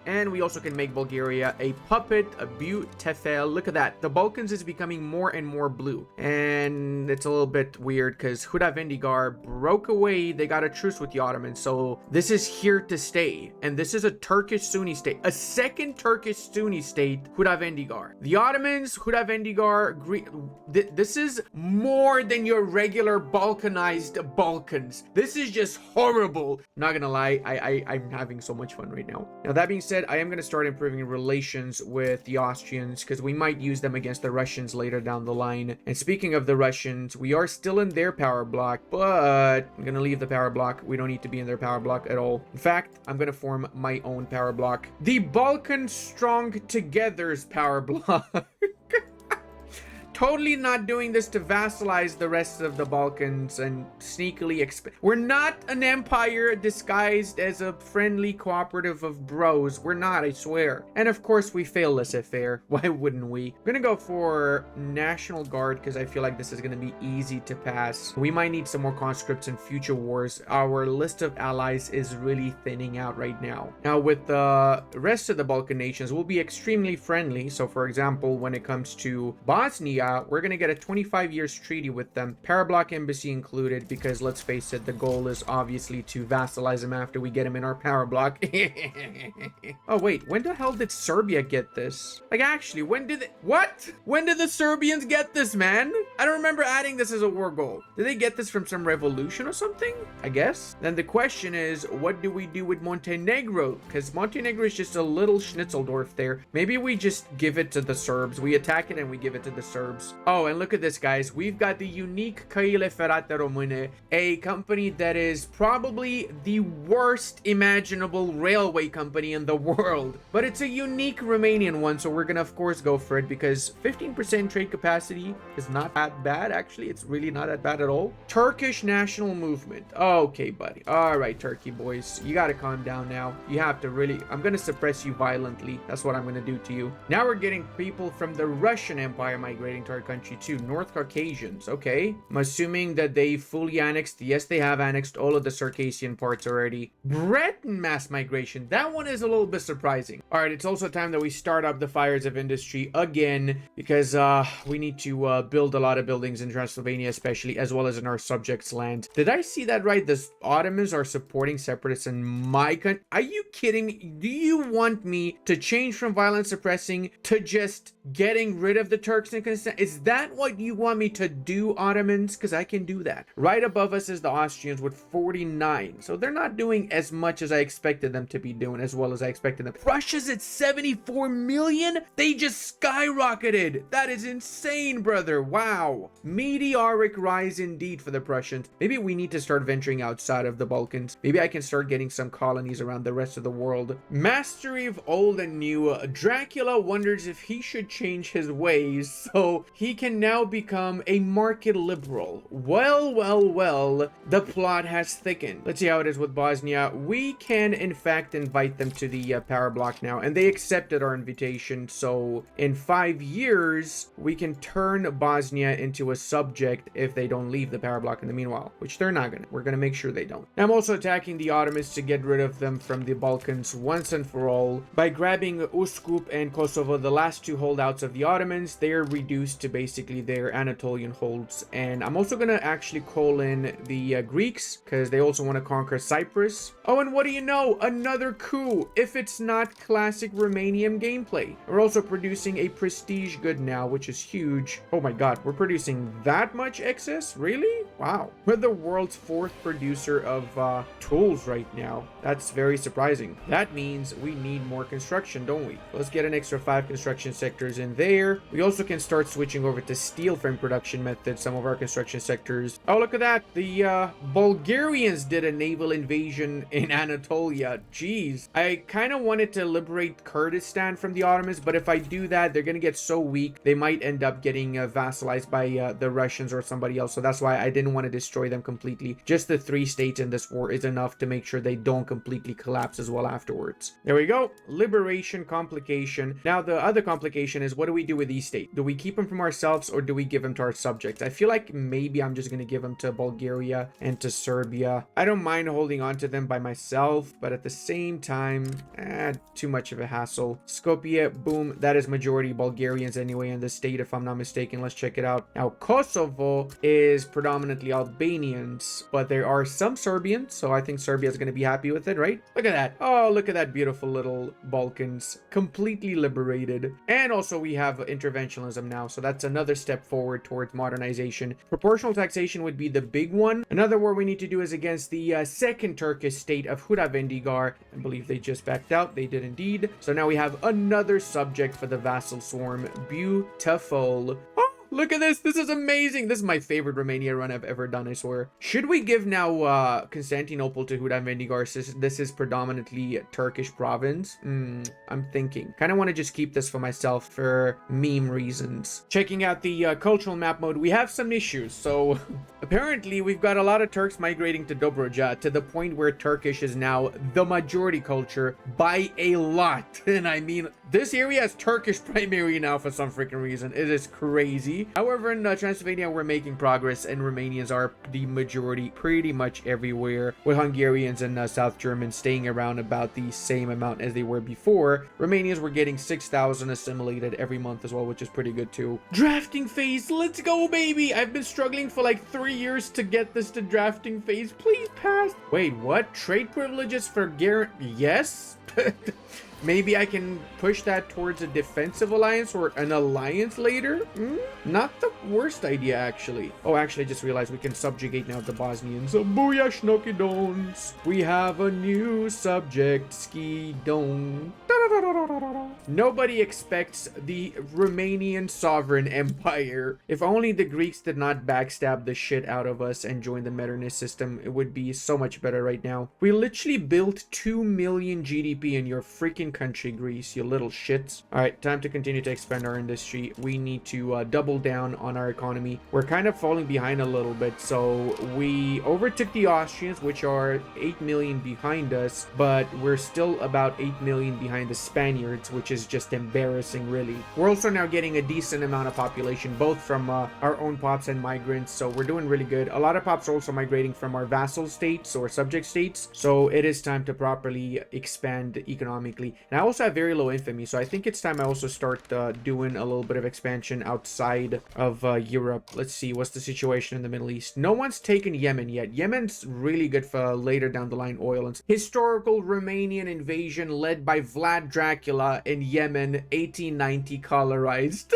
And we also can make Bulgaria a puppet, a beautiful. Look at that. The Balkans is becoming more and more blue. And it's a little bit weird because Huda Vendigar broke away. They got a truce with the Ottomans. So this is here to stay. And this is a Turkish Sunni state. A second Turkish Sunni state, Huda Vendigar. The Ottomans, Huda Vendigar, this is more than your regular Balkanized Balkans. This is just horrible. Not gonna lie, I'm having so much fun right now. Now, that being said, I am going to start improving relations with the Austrians because we might use them against the Russians later down the line. And speaking of the Russians, we are still in their power block, but I'm going to leave the power block. We don't need to be in their power block at all. In fact, I'm going to form my own power block. The Balkan Strong Together's power block. Totally not doing this to vassalize the rest of the Balkans and sneakily we're not an empire disguised as a friendly cooperative of bros. We're not, I swear. And of course we fail laissez-faire. Why wouldn't we? I'm gonna go for National Guard because I feel like this is gonna be easy to pass. We might need some more conscripts in future wars. Our list of allies is really thinning out right now. Now with the rest of the Balkan nations, we'll be extremely friendly. So for example, when it comes to Bosnia, Serbia. We're gonna get a 25 years treaty with them, Parablock embassy included, because let's face it, the goal is obviously to vassalize them after we get him in our power block. Oh wait, when the hell did Serbia get this? Like actually, when did when did the Serbians get this, man? I don't remember adding this as a war goal. Did they get this from some revolution or something? I guess. Then the question is, what do we do with Montenegro? Because Montenegro is just a little Schnitzeldorf there. Maybe we just give it to the Serbs. We attack it and we give it to the Serbs. Oh, and look at this, guys. We've got the unique Caile Ferrate Române, a company that is probably the worst imaginable railway company in the world. But it's a unique Romanian one, so we're gonna of course go for it because 15% trade capacity is not that bad. Actually, it's really not that bad at all. Turkish national movement. Okay, buddy. All right, Turkey boys, you gotta calm down now. You have to really, I'm gonna suppress you violently. That's what I'm gonna do to you. Now we're getting people from the Russian Empire migrating to our country too. North Caucasians. Okay, I'm assuming that they fully annexed. Yes, they have annexed all of the Circassian parts already. Breton mass migration. That one is a little bit surprising. All right, it's also time that we start up the fires of industry again because we need to build a lot of buildings in Transylvania, especially, as well as in our subjects' land. Did I see that right? The Ottomans are supporting separatists in my country. Are you kidding me? Do you want me to change from violence suppressing to just getting rid of the Turks and consent? Is that what you want me to do, Ottomans? Because I can do that. Right above us is the Austrians with 49. So they're not doing as much as I expected them to be doing, as well as I expected them. Russia's at 74 million? They just skyrocketed. That is insane, brother. Wow. Meteoric rise indeed for the Prussians. Maybe we need to start venturing outside of the Balkans. Maybe I can start getting some colonies around the rest of the world. Mastery of old and new. Dracula wonders if he should change his ways so he can now become a market liberal. Well, the plot has thickened. Let's see how it is with Bosnia. We can in fact invite them to the power block now, and they accepted our invitation. So in 5 years we can turn Bosnia into a subject if they don't leave the power block in the meanwhile, which they're not gonna. We're gonna make sure they don't. I'm also attacking the Ottomans to get rid of them from the Balkans once and for all by grabbing Uskup and Kosovo, the last two holdouts of the Ottomans. They are reduced to basically their Anatolian holds, and I'm also gonna actually call in the Greeks because they also want to conquer Cyprus. Oh, and what do you know? Another coup. If it's not classic Romanian gameplay. We're also producing a prestige good now, which is huge. Oh my god, we're producing that much excess? Really? Wow. We're the world's 4th producer of tools right now. That's very surprising. That means we need more construction, don't we? Let's get an extra 5 construction sectors in there. We also can start switching over to steel frame production methods, some of our construction sectors. Oh, look at that. The Bulgarians did a naval invasion in Anatolia. Jeez. I kind of wanted to liberate Kurdistan from the Ottomans, but if I do that, they're going to get so weak, they might end up getting vassalized by the Russians or somebody else. So that's why I didn't want to destroy them completely. Just the 3 states in this war is enough to make sure they don't completely collapse as well afterwards. There we go. Liberation complication. Now, the other complication is, what do we do with these states? Do we keep them from ourselves or do we give them to our subjects? I feel like maybe I'm just going to give them to Bulgaria and to Serbia. I don't mind holding on to them by myself, but at the same time, too much of a hassle. Skopje, boom, that is majority Bulgarians anyway in the state, if I'm not mistaken. Let's check it out. Now, Kosovo is predominantly Albanians, but there are some Serbians, so I think Serbia is going to be happy with it, right? Look at that. Oh, look at that beautiful little Balkans. Completely liberated. And also we have interventionism now, so that's another step forward towards modernization. Proportional taxation would be the big one. Another war we need to do is against the second Turkish state of Huravendigar. I believe they just backed out. They did indeed. So now we have another subject for the vassal swarm. Beautiful. Oh, look at this. This is amazing. This is my favorite Romania run I've ever done, I swear. Should we give now Constantinople to Huravendigar? This is predominantly a Turkish province. I'm thinking. Kind of want to just keep this for myself for meme reasons. Checking out the cultural map mode, we have some issues. So apparently we've got a lot of Turks migrating to Dobruja to the point where Turkish is now the majority culture by a lot. And I mean This area is Turkish primary now for some freaking reason. It is crazy. However, in Transylvania, we're making progress, and Romanians are the majority pretty much everywhere, with Hungarians and South Germans staying around about the same amount as they were before. Romanians were getting 6,000 assimilated every month as well, which is pretty good too. Drafting phase, let's go, baby! I've been struggling for like 3 years to get this to drafting phase. Please pass. Wait, what? Trade privileges for yes? Maybe I can push that towards a defensive alliance or an alliance later? Not the worst idea, actually. Oh, actually, I just realized we can subjugate now the Bosnians. Booyah, Schnokidons. We have a new subject, Skidon. Nobody expects the Romanian sovereign empire. If only the Greeks did not backstab the shit out of us and join the Metternich system, it would be so much better right now. We literally built 2 million GDP in your freaking country, Greece, you little shits. All right, time to continue to expand our industry. We need to double down on our economy. We're kind of falling behind a little bit, so we overtook the Austrians, which are 8 million behind us, but we're still about 8 million behind the Spaniards, which is just embarrassing, really. We're also now getting a decent amount of population, both from our own pops and migrants, so we're doing really good. A lot of pops are also migrating from our vassal states or subject states, so it is time to properly expand economically. And I also have very low infamy, so I think it's time I also start doing a little bit of expansion outside of Europe. Let's see, what's the situation in the Middle East? No one's taken Yemen yet. Yemen's really good for later down the line oil. And historical Romanian invasion led by Vlad Dracula in Yemen, 1890 colorized.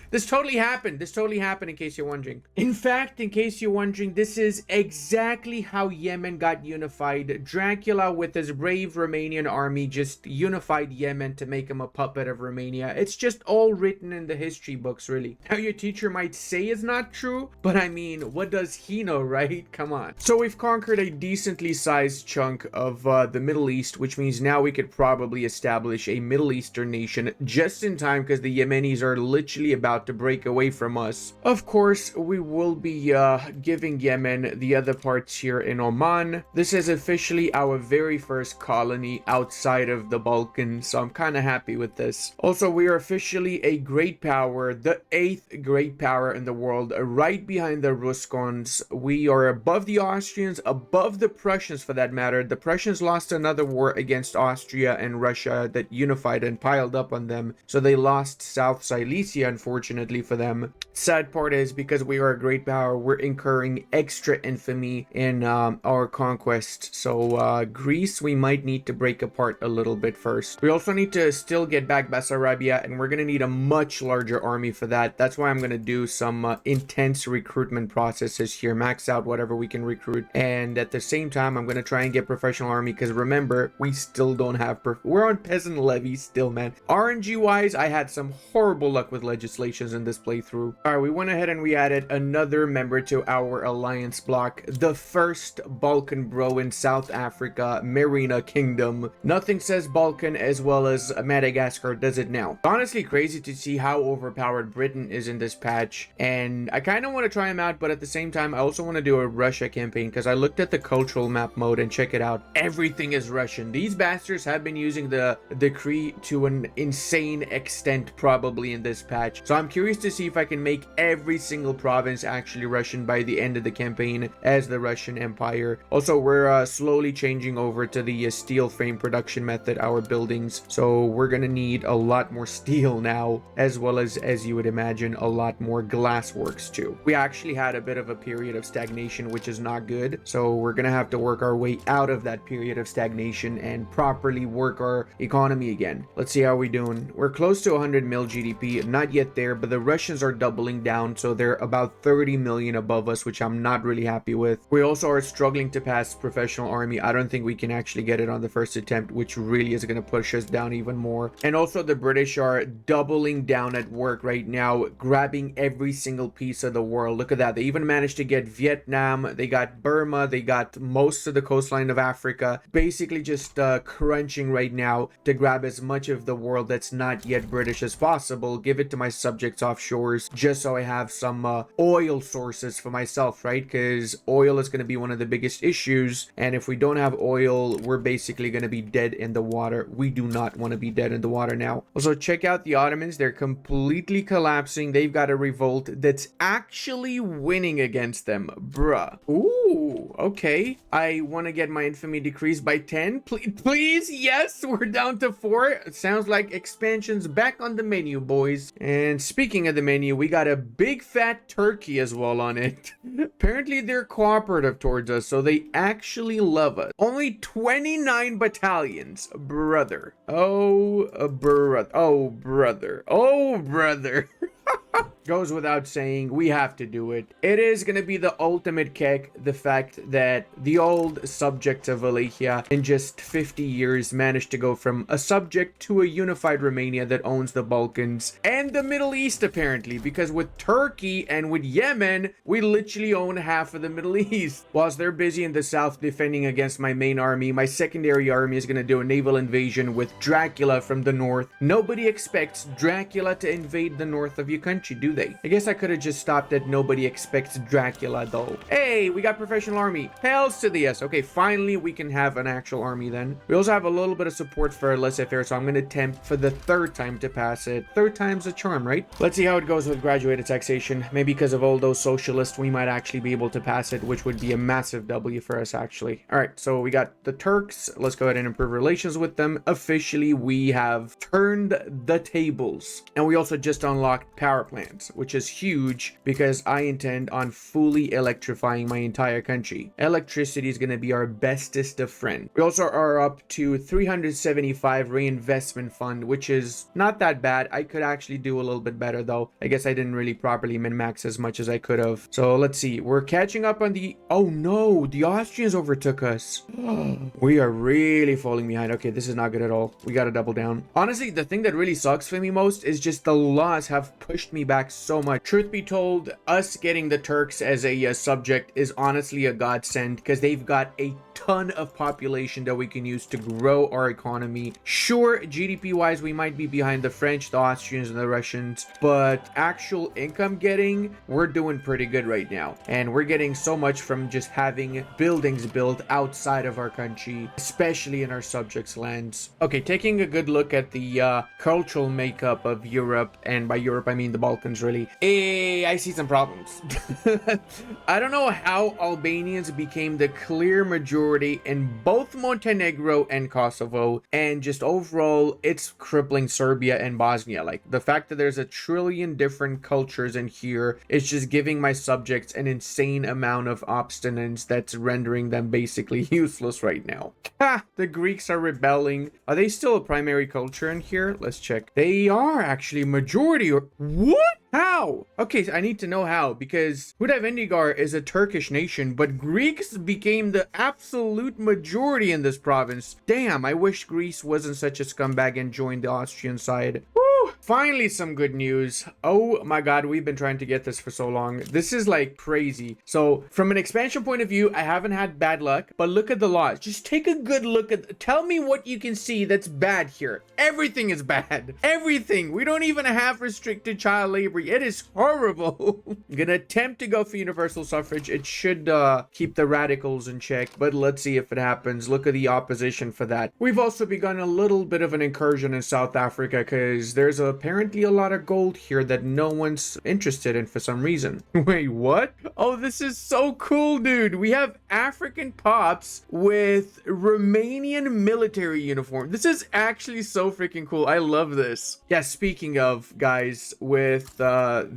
This totally happened. This totally happened, in case you're wondering. In fact, in case you're wondering, this is exactly how Yemen got unified. Dracula, with his brave Romanian army, just unified Yemen to make him a puppet of Romania. It's just all written in the history books, really. Now, your teacher might say it's not true, but I mean, what does he know, right? Come on. So we've conquered a decently sized chunk of the Middle East, which means now we could probably establish a Middle Eastern nation just in time, because the Yemenis are literally about to break away from us. Of course, we will be giving Yemen the other parts here in Oman. This is officially our very first colony outside of the Balkans, so I'm kind of happy with this. Also, we are officially a great power, the 8th great power in the world, right behind the Ruscons. We are above the Austrians, above the Prussians for that matter. The Prussians lost another war against Austria and Russia that unified and piled up on them, so they lost South Silesia, unfortunately for them. Sad part is, because we are a great power, we're incurring extra infamy in our conquest. So Greece, we might need to break apart a little bit first. We also need to still get back Bessarabia, and we're going to need a much larger army for that. That's why I'm going to do some intense recruitment processes here, max out whatever we can recruit, and at the same time I'm going to try and get professional army, because remember, we still don't have we're on peasant levy still, man. RNG wise, I had some horrible luck with legislation in this playthrough. Alright, we went ahead and we added another member to our alliance block, the first Balkan bro in South Africa, Marina Kingdom. Nothing says Balkan as well as Madagascar does it now. Honestly, crazy to see how overpowered Britain is in this patch, and I kind of want to try them out, but at the same time I also want to do a Russia campaign, because I looked at the cultural map mode and check it out. Everything is Russian. These bastards have been using the decree to an insane extent probably in this patch, so I'm curious to see if I can make every single province actually Russian by the end of the campaign as the Russian Empire. Also, we're slowly changing over to the steel frame production method, our buildings, so we're gonna need a lot more steel now, as well as you would imagine, a lot more glass works too. We actually had a bit of a period of stagnation, which is not good, so we're gonna have to work our way out of that period of stagnation and properly work our economy again. Let's see how we're doing. We're close to 100 mil GDP, not yet there, but the Russians are doubling down, so they're about 30 million above us, which I'm not really happy with. We also are struggling to pass professional army. I don't think we can actually get it on the first attempt, which really is going to push us down even more. And also, the British are doubling down at work right now, grabbing every single piece of the world. Look at that. They even managed to get Vietnam, they got Burma, they got most of the coastline of Africa, basically just crunching right now to grab as much of the world that's not yet British as possible, give it to my subjects subjects offshores just so I have some oil sources for myself, right? Because oil is going to be one of the biggest issues, and if we don't have oil, we're basically going to be dead in the water. We do not want to be dead in the water now. Also, check out the Ottomans. They're completely collapsing. They've got a revolt that's actually winning against them. Bruh. Ooh, okay. I want to get my infamy decreased by 10. Please, yes, we're down to 4. It sounds like expansion's back on the menu, boys. And speaking of the menu, we got a big fat turkey as well on it. Apparently, they're cooperative towards us, so they actually love us. Only 29 battalions, brother. Oh, brother. Oh, brother. Oh, brother. Goes without saying, we have to do it. It is going to be the ultimate kick, the fact that the old subjects of Wallachia in just 50 years managed to go from a subject to a unified Romania that owns the Balkans and the Middle East, apparently, because with Turkey and with Yemen, we literally own half of the Middle East. Whilst they're busy in the south defending against my main army, my secondary army is going to do a naval invasion with Dracula from the north. Nobody expects Dracula to invade the north of your country, do they? I guess I could have just stopped at nobody expects Dracula though. Hey, we got professional army. Hells to the yes. Okay, finally we can have an actual army then. We also have a little bit of support for laissez-faire, so I'm going to attempt for the 3rd time to pass it. 3rd time's a charm, right? Let's see how it goes with graduated taxation. Maybe because of all those socialists, we might actually be able to pass it, which would be a massive W for us actually. All right, so we got the Turks. Let's go ahead and improve relations with them. Officially, we have turned the tables. And we also just unlocked power plants, which is huge because I intend on fully electrifying my entire country. Electricity is going to be our bestest of friend. We also are up to 375 reinvestment fund, which is not that bad. I could actually do a little bit better though. I guess I didn't really properly min-max as much as I could have. So let's see. We're catching up on the... Oh no, the Austrians overtook us. We are really falling behind. Okay, this is not good at all. We got to double down. Honestly, the thing that really sucks for me most is just the laws have pushed me back so much. Truth be told, us getting the Turks as a subject is honestly a godsend because they've got a ton of population that we can use to grow our economy. Sure, GDP wise, we might be behind the French, the Austrians, and the Russians, but actual income getting, we're doing pretty good right now. And we're getting so much from just having buildings built outside of our country, especially in our subjects' lands. Okay, taking a good look at the cultural makeup of Europe, and by Europe I mean the Balkans really. I see some problems. I don't know how Albanians became the clear majority in both Montenegro and Kosovo, and just overall it's crippling Serbia and Bosnia. Like the fact that there's a trillion different cultures in here is just giving my subjects an insane amount of obstinance that's rendering them basically useless right now. Ha! The Greeks are rebelling. Are they still a primary culture in here? Let's check. They are actually majority. What? How? Okay, so I need to know how, because Hudavendigar is a Turkish nation, but Greeks became the absolute majority in this province. Damn, I wish Greece wasn't such a scumbag and joined the Austrian side. Woo! Finally, some good news. Oh my god, we've been trying to get this for so long. This is like crazy. So, from an expansion point of view, I haven't had bad luck, but look at the laws. Just take a good look at... Tell me what you can see that's bad here. Everything is bad. Everything. We don't even have restricted child labor. It is horrible. I'm gonna attempt to go for universal suffrage. It should keep the radicals in check, but let's see if it happens. Look at the opposition for that. We've also begun a little bit of an incursion in South Africa because there's apparently a lot of gold here that no one's interested in for some reason. Wait, what? Oh, this is so cool, dude. We have African pops with Romanian military uniform. This is actually so freaking cool. I love this. Yeah, speaking of, guys, with the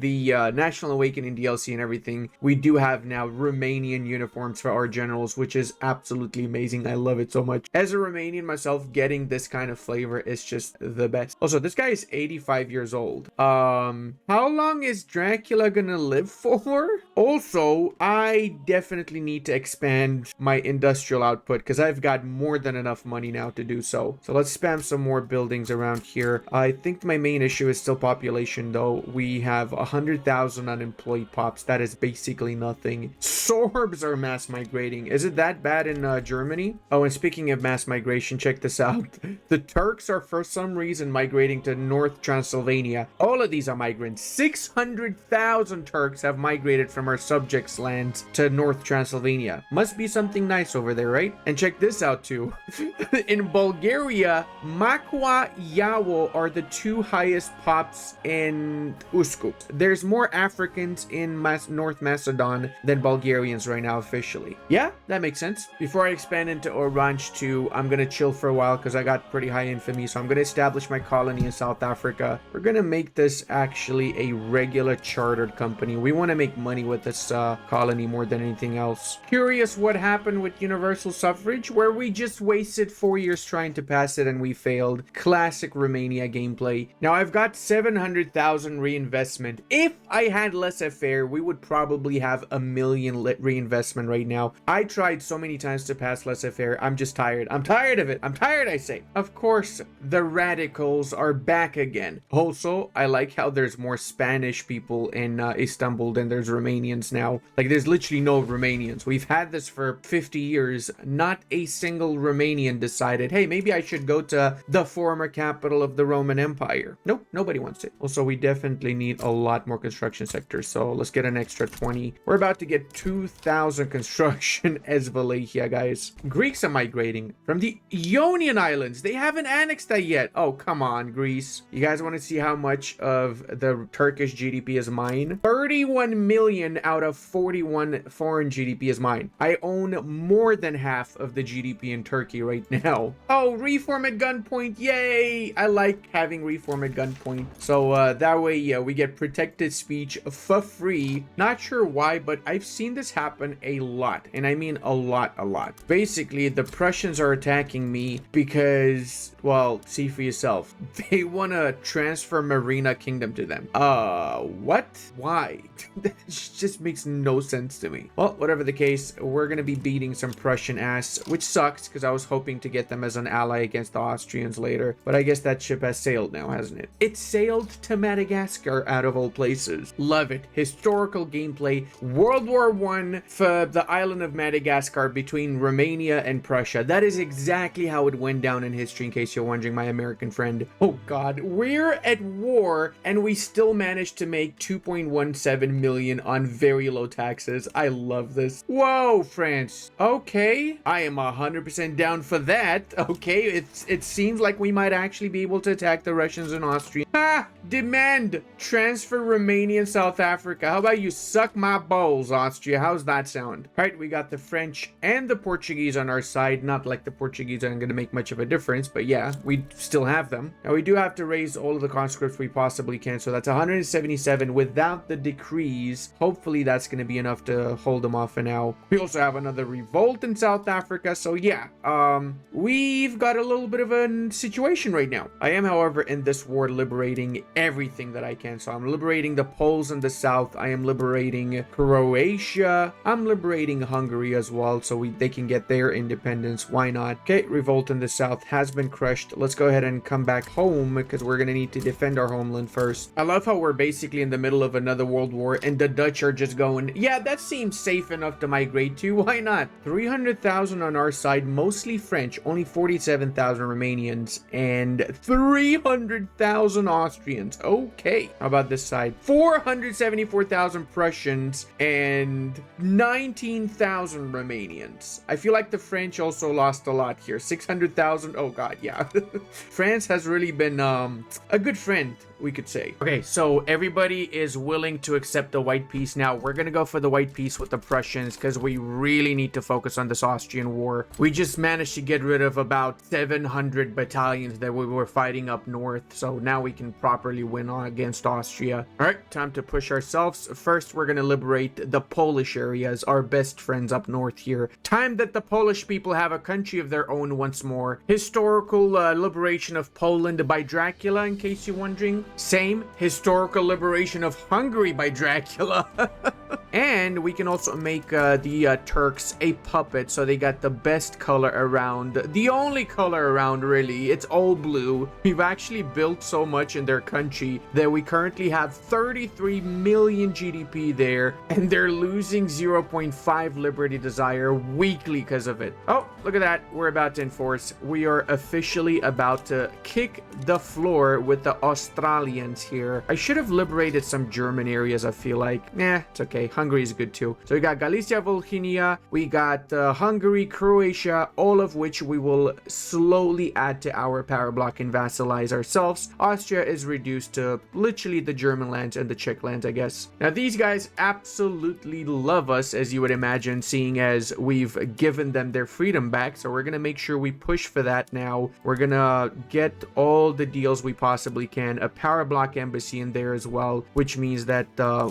National Awakening DLC and everything, we do have now Romanian uniforms for our generals, which is absolutely amazing. I love it so much. As a Romanian myself, getting this kind of flavor is just the best. Also, this guy is 85 years old. How long is Dracula gonna live for? Also, I definitely need to expand my industrial output because I've got more than enough money now to do so. So let's spam some more buildings around here. I think my main issue is still population though. We have 100,000 unemployed pops. That is basically nothing. Sorbs are mass migrating. Is it that bad in Germany? Oh, and speaking of mass migration, check this out. The Turks are for some reason migrating to North North Transylvania. All of these are migrants. 600,000 Turks have migrated from our subjects' lands to North Transylvania. Must be something nice over there, right? And check this out too. In Bulgaria, Makwa Yawo are the two highest pops in Uskut. There's more Africans in North Macedon than Bulgarians right now officially. Yeah, that makes sense. Before I expand into Orange 2, I'm gonna chill for a while because I got pretty high infamy, so I'm gonna establish my colony in South Africa. We're gonna make this actually a regular chartered company. We want to make money with this colony more than anything else. Curious what happened with universal suffrage, where we just wasted 4 years trying to pass it and we failed. Classic Romania gameplay. Now I've got 700,000 reinvestment. If I had laissez-faire, we would probably have 1 million reinvestment right now. I tried so many times to pass laissez-faire. I'm just tired. I'm tired of it. I'm tired, I say. Of course, the radicals are back again. Also, I like how there's more Spanish people in Istanbul than there's Romanians now. Like, there's literally no Romanians. We've had this for 50 years. Not a single Romanian decided, hey, maybe I should go to the former capital of the Roman Empire. Nope, nobody wants it. Also, we definitely need a lot more construction sectors, so let's get an extra 20. We're about to get 2,000 construction as Wallachia, guys. Greeks are migrating from the Ionian Islands. They haven't annexed that yet. Oh, come on, Greece. You guys want to see how much of the Turkish GDP is mine? 31 million out of 41 foreign GDP is mine. I own more than half of the GDP in Turkey right now. Oh, reform at gunpoint. Yay. I like having reform at gunpoint. So that way, yeah, we get protected speech for free. Not sure why, but I've seen this happen a lot. And I mean a lot. Basically, the Prussians are attacking me because, well, see for yourself. They want to transfer Marina Kingdom to them. What? Why? That just makes no sense to me. Well, whatever the case, we're going to be beating some Prussian ass, which sucks because I was hoping to get them as an ally against the Austrians later. But I guess that ship has sailed now, hasn't it? It sailed to Madagascar, out of all places. Love it. Historical gameplay. World War I for the island of Madagascar between Romania and Prussia. That is exactly how it went down in history, in case you're wondering, my American friend. Oh God, we're at war and we still managed to make 2.17 million on very low taxes. I love this. Whoa, France. Okay, I am 100% down for that. Okay, it seems like we might actually be able to attack the Russians and Austrians. Ha! Demand transfer Romania and South Africa. How about you suck my balls, Austria? How's that sound? All right, we got the French and the Portuguese on our side. Not like the Portuguese aren't going to make much of a difference, but yeah, we still have them. Now we do have to raise all of the conscripts we possibly can, so that's 177 without the decrees. Hopefully that's going to be enough to hold them off for now. We also have another revolt in South Africa, so yeah, we've got a little bit of a situation right now. I am, however, in this war liberating everything that I can. So I'm liberating the Poles in the south. I am liberating Croatia. I'm liberating Hungary as well, so they can get their independence. Why not? Okay, revolt in the south has been crushed. Let's go ahead and come back home because we're gonna need to defend our homeland first. I love how we're basically in the middle of another world war and the Dutch are just going, yeah, that seems safe enough to migrate to. Why not? 300,000 on our side, mostly French, only 47,000 Romanians, and 300,000 Austrians. Okay, how about this side? 474,000 Prussians and 19,000 Romanians. I feel like the French also lost a lot here. 600,000. Oh God, yeah. France has really been a good friend, we could say. Okay, so everybody is willing to accept the white peace now. We're gonna go for the white peace with the Prussians because we really need to focus on this Austrian war. We just managed to get rid of about 700 battalions that we were fighting up north, so now we can properly win on against Austria. All right, time to push ourselves. First, we're gonna liberate the Polish areas, our best friends up north here. Time that the Polish people have a country of their own once more. Historical liberation of Poland by Dracula, in case you're wondering. Same historical liberation of Hungary by Dracula. And we can also make the Turks a puppet, so they got the best color around. The only color around, really. It's all blue. We've actually built so much in their country that we currently have 33 million GDP there, and they're losing 0.5 Liberty Desire weekly because of it. Oh, look at that. We're about to enforce. We are officially about to kick the floor with the Australians here. I should have liberated some German areas, I feel like. It's okay. Hungary is good too. So we got Galicia, Volhynia, we got Hungary, Croatia, all of which we will slowly add to our power block and vassalize ourselves. Austria is reduced to literally the German lands and the Czech lands, I guess. Now these guys absolutely love us, as you would imagine, seeing as we've given them their freedom back. So we're gonna make sure we push for that now. We're gonna get all the deals we possibly can, a power block embassy in there as well, which means that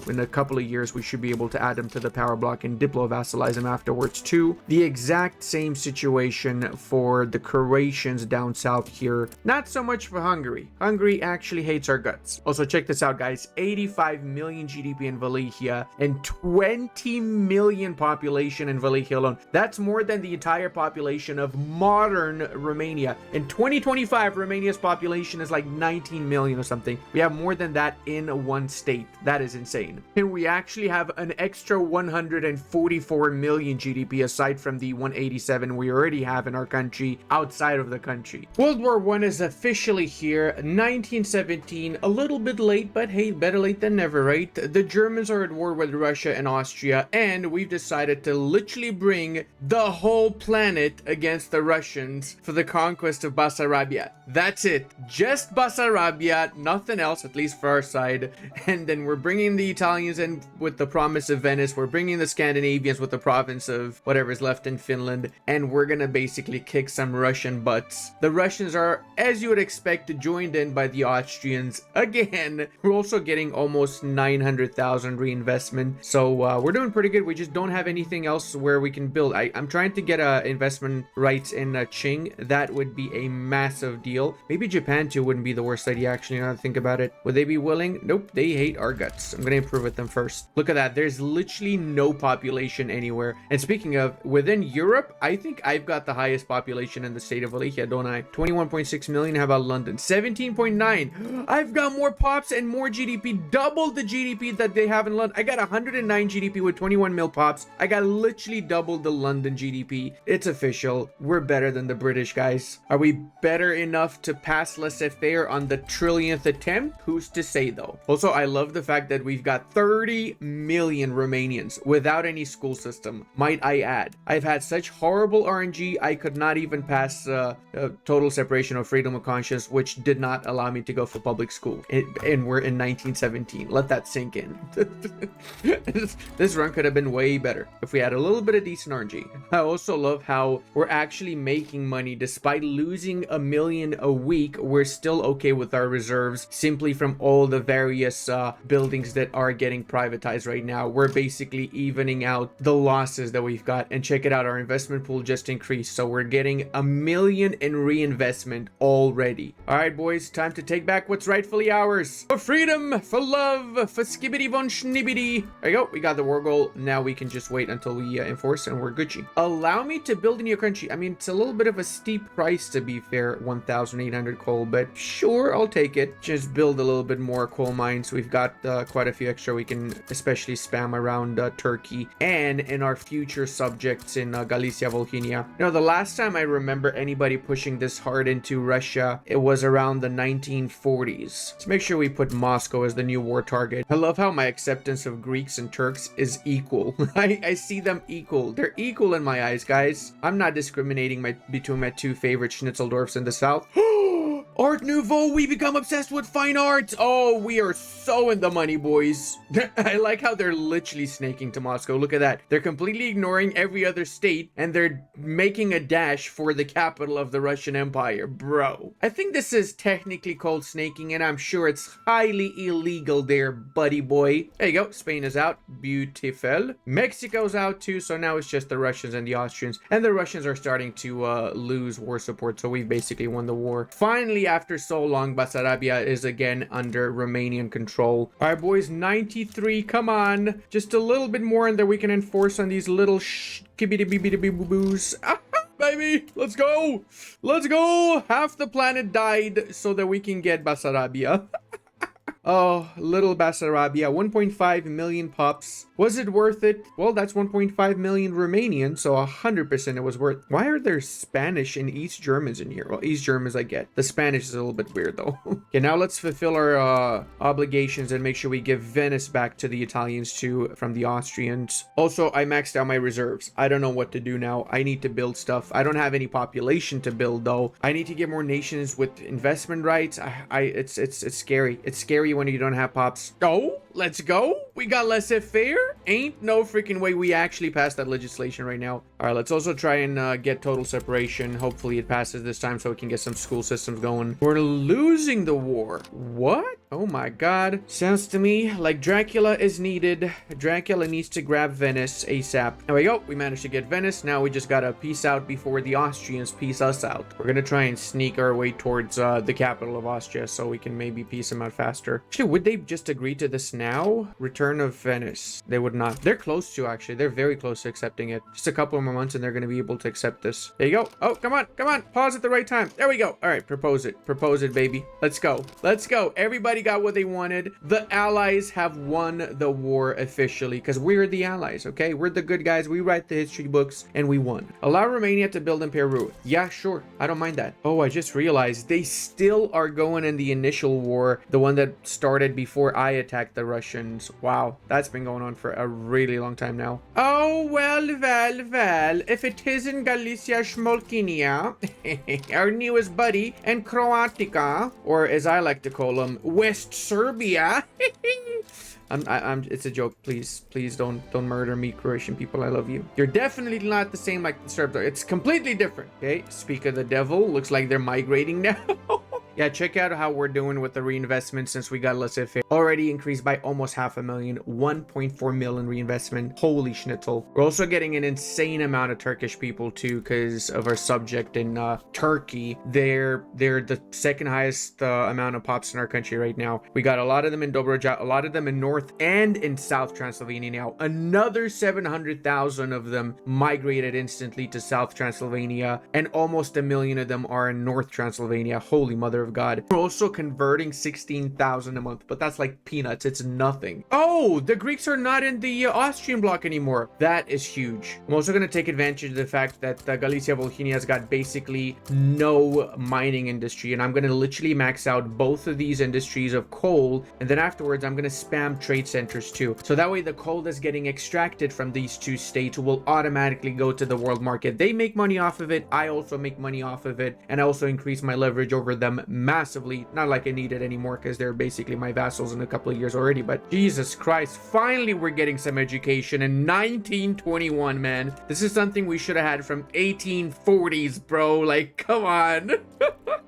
in a couple of years we should be able to add them to the power block and diplo vassalize them afterwards too. The exact same situation for the Croatians down south here. Not so much for Hungary. Hungary actually hates our guts. Also, check this out, guys. 85 million GDP in Wallachia and 20 million population in Wallachia alone. That's more than the entire population of modern Romania. In 2025, Romania's population is like 19 million or something. We have more than that in one state. That is insane. And we actually have an extra 144 million GDP aside from the 187 we already have in our country outside of the country. World War I is officially here. 1917, a little bit late, but hey, better late than never, right? The Germans are at war with Russia and Austria, and we've decided to literally bring the whole planet against the Russians for the conquest of Bessarabia. That's it. Just Bessarabia, nothing else, at least for our side. And then we're bringing the Italians in with the promise of Venice. We're bringing the Scandinavians with the province of whatever's left in Finland. And we're gonna basically kick some Russian butts. The Russians are, as you would expect, joined in by the Austrians. Again, we're also getting almost 900,000 reinvestment. So we're doing pretty good. We just don't have anything else where we can build. I'm trying to get investment rights in Qing. That would be a massive deal. Maybe Japan too wouldn't be the worst idea, actually, now that I think about it. Would they be willing? Nope, they hate our guts. I'm gonna improve with them first. Look at that. There's literally no population anywhere. And speaking of, within Europe, I think I've got the highest population in the state of Wallachia, don't I? 21.6 million. How about London? 17.9. I've got more pops and more GDP, double the GDP that they have in London. I got 109 GDP with 21 mil pops. I got literally double the London GDP. It's official. We're better than the British, guys. Are we better enough to pass laissez-faire on the trillionth attempt? Who's to say, though? Also, I love the fact that we've got 30 million Romanians without any school system, might I add. I've had such horrible RNG, I could not even pass total separation of freedom of conscience, which did not allow me to go for public school. And we're in 1917. Let that sink in. This run could have been way better if we had a little bit of decent RNG. I also love how we're actually making money despite losing a million a week. We're still okay with our reserves simply from all the various buildings that are getting privatized right now. We're basically evening out the losses that we've got. And check it out, our investment pool just increased, so we're getting $1 million in reinvestment already. All right, boys, time to take back what's rightfully ours. For freedom, for love, for skibbity von schnibbity. There you go, we got the war goal. Now we can just wait until we enforce and we're Gucci. Allow me to build a new country. I mean, it's a little bit of a steep price, to be fair, 1,800 coal, but sure, I'll take it. Just build a little bit more coal mines. We've got quite a few extra we can especially spam around Turkey and in our future subjects in Galicia, Volhynia. You know, the last time I remember anybody pushing this hard into Russia, it was around the 1940s. Let's make sure we put Moscow as the new war target. I love how my acceptance of Greeks and Turks is equal. I see them equal. They're equal in my eyes, guys. I'm not discriminating between my two favorite Schnitzeldorfs in the south. Art Nouveau, we become obsessed with fine art. Oh, we are so in the money, boys. I like how they're literally snaking to Moscow. Look at that. They're completely ignoring every other state and they're making a dash for the capital of the Russian Empire. Bro, I think this is technically called snaking and I'm sure it's highly illegal there, buddy boy. There you go. Spain is out. Beautiful. Mexico's out too. So now it's just the Russians and the Austrians. And the Russians are starting to lose war support. So we've basically won the war. Finally, after so long, Basarabia is again under Romanian control. All right, boys, 93. Come on. Just a little bit more, and then we can enforce on these little kibbity-bibbity-boo-boos. Baby, let's go. Let's go. Half the planet died so that we can get Basarabia. Oh, little Basarabia, 1.5 million pups. Was it worth it? Well, that's 1.5 million Romanian, so 100% it was worth. Why are there Spanish and East Germans in here? Well, East Germans I get. The Spanish is a little bit weird though. Okay, now let's fulfill our obligations and make sure we give Venice back to the Italians too from the Austrians. Also, I maxed out my reserves. I don't know what to do now. I need to build stuff. I don't have any population to build though. I need to get more nations with investment rights. It's scary. It's scary when you don't have pops. Oh, let's go. We got laissez-faire. Ain't no freaking way we actually passed that legislation right now. All right, let's also try and get total separation. Hopefully it passes this time so we can get some school systems going. We're losing the war. What? Oh my god. Sounds to me like Dracula is needed. Dracula needs to grab Venice ASAP. There we go. We managed to get Venice. Now we just gotta peace out before the Austrians peace us out. We're gonna try and sneak our way towards the capital of Austria so we can maybe peace them out faster. Actually, would they just agree to this now? Return of Venice. They would not. They're close to, actually. They're very close to accepting it. Just a couple more months and they're gonna be able to accept this. There you go. Oh, come on. Come on. Pause at the right time. There we go. All right, propose it. Propose it, baby. Let's go. Let's go. Everybody got what they wanted. The allies have won the war officially because we're the allies, okay? We're the good guys. We write the history books and we won. Allow Romania to build in Peru. Yeah, sure. I don't mind that. Oh, I just realized they still are going in the initial war, the one that started before I attacked the Russians. Wow, that's been going on for a really long time now. Oh, well, if it isn't Galicia Smolkinia, our newest buddy, and Croatica, or as I like to call them, West Serbia. It's a joke. Please don't murder me, Croatian people. I love you. You're definitely not the same like the Serbs are. It's completely different. Okay, speak of the devil. Looks like they're migrating now. Yeah, check out how we're doing with the reinvestment since we got laissez-faire. Already increased by almost 500,000, 1.4 million reinvestment. Holy schnitzel. We're also getting an insane amount of Turkish people too because of our subject in Turkey. They're the second highest amount of pops in our country right now. We got a lot of them in Dobroja, a lot of them in North and in South Transylvania now. Another 700,000 of them migrated instantly to South Transylvania, and almost 1 million of them are in North Transylvania. Holy mother of God. We're also converting 16,000 a month, but that's like peanuts. It's nothing. Oh, the Greeks are not in the Austrian bloc anymore. That is huge. I'm also going to take advantage of the fact that Galicia Volhynia has got basically no mining industry, and I'm going to literally max out both of these industries of coal, and then afterwards I'm going to spam trade centers too. So that way the coal that's getting extracted from these two states will automatically go to the world market. They make money off of it. I also make money off of it, and I also increase my leverage over them massively. Not like I need it anymore because they're basically my vassals in a couple of years already, but Jesus Christ, finally we're getting some education in 1921, man. This is something we should have had from 1840s, bro. Like, come on.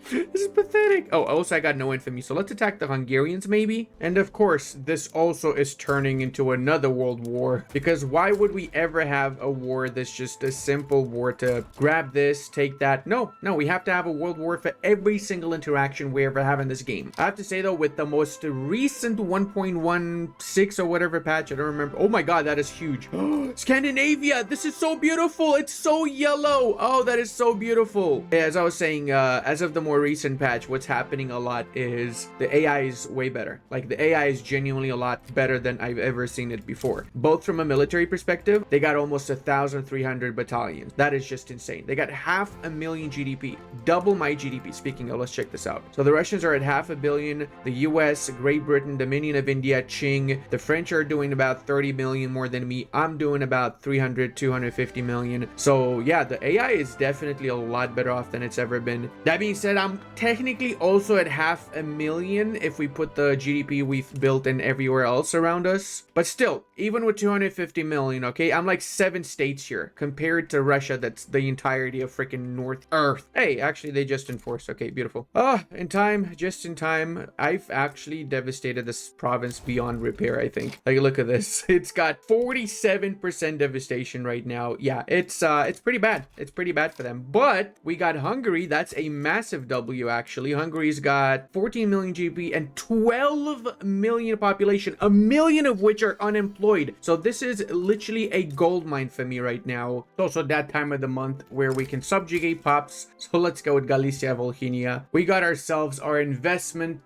This is pathetic. Oh, also I got no infamy, so let's attack the Hungarians maybe. And of course, this also is turning into another world war, because why would we ever have a war that's just a simple war to grab this, take that? No, we have to have a world war for every single interaction we ever have in this game. I have to say though, with the most recent 1.16 or whatever patch, I don't remember. Oh my god, that is huge. Scandinavia, this is so beautiful. It's so yellow. Oh, that is so beautiful. As I was saying, as of the more recent patch, what's happening a lot is the AI is way better. Like, the AI is genuinely a lot better than I've ever seen it before. Both from a military perspective, they got almost 1,300 battalions. That is just insane. They got 500,000 GDP, double my GDP. Speaking of, let's check this out. So the Russians are at 500 million, the US, Great Britain, Dominion of India, Qing. The French are doing about 30 million more than me. I'm doing about 300, 250 million. So yeah, the AI is definitely a lot better off than it's ever been. That being said, I'm technically also at 500,000 if we put the GDP we've built in everywhere else around us. But still, even with 250 million, okay, I'm like 7 states here compared to Russia, that's the entirety of freaking North Earth. Hey, actually, they just enforced. Okay, beautiful. In time, just in time. I've actually devastated this province beyond repair, I think. Like, look at this. It's got 47% devastation right now. Yeah, it's pretty bad. It's pretty bad for them. But we got Hungary. That's a massive W actually. Hungary's got 14 million GDP and 12 million population, a million of which are unemployed. So this is literally a gold mine for me right now. It's also that time of the month where we can subjugate pops. So let's go with Galicia, Volhynia. We got ourselves our investment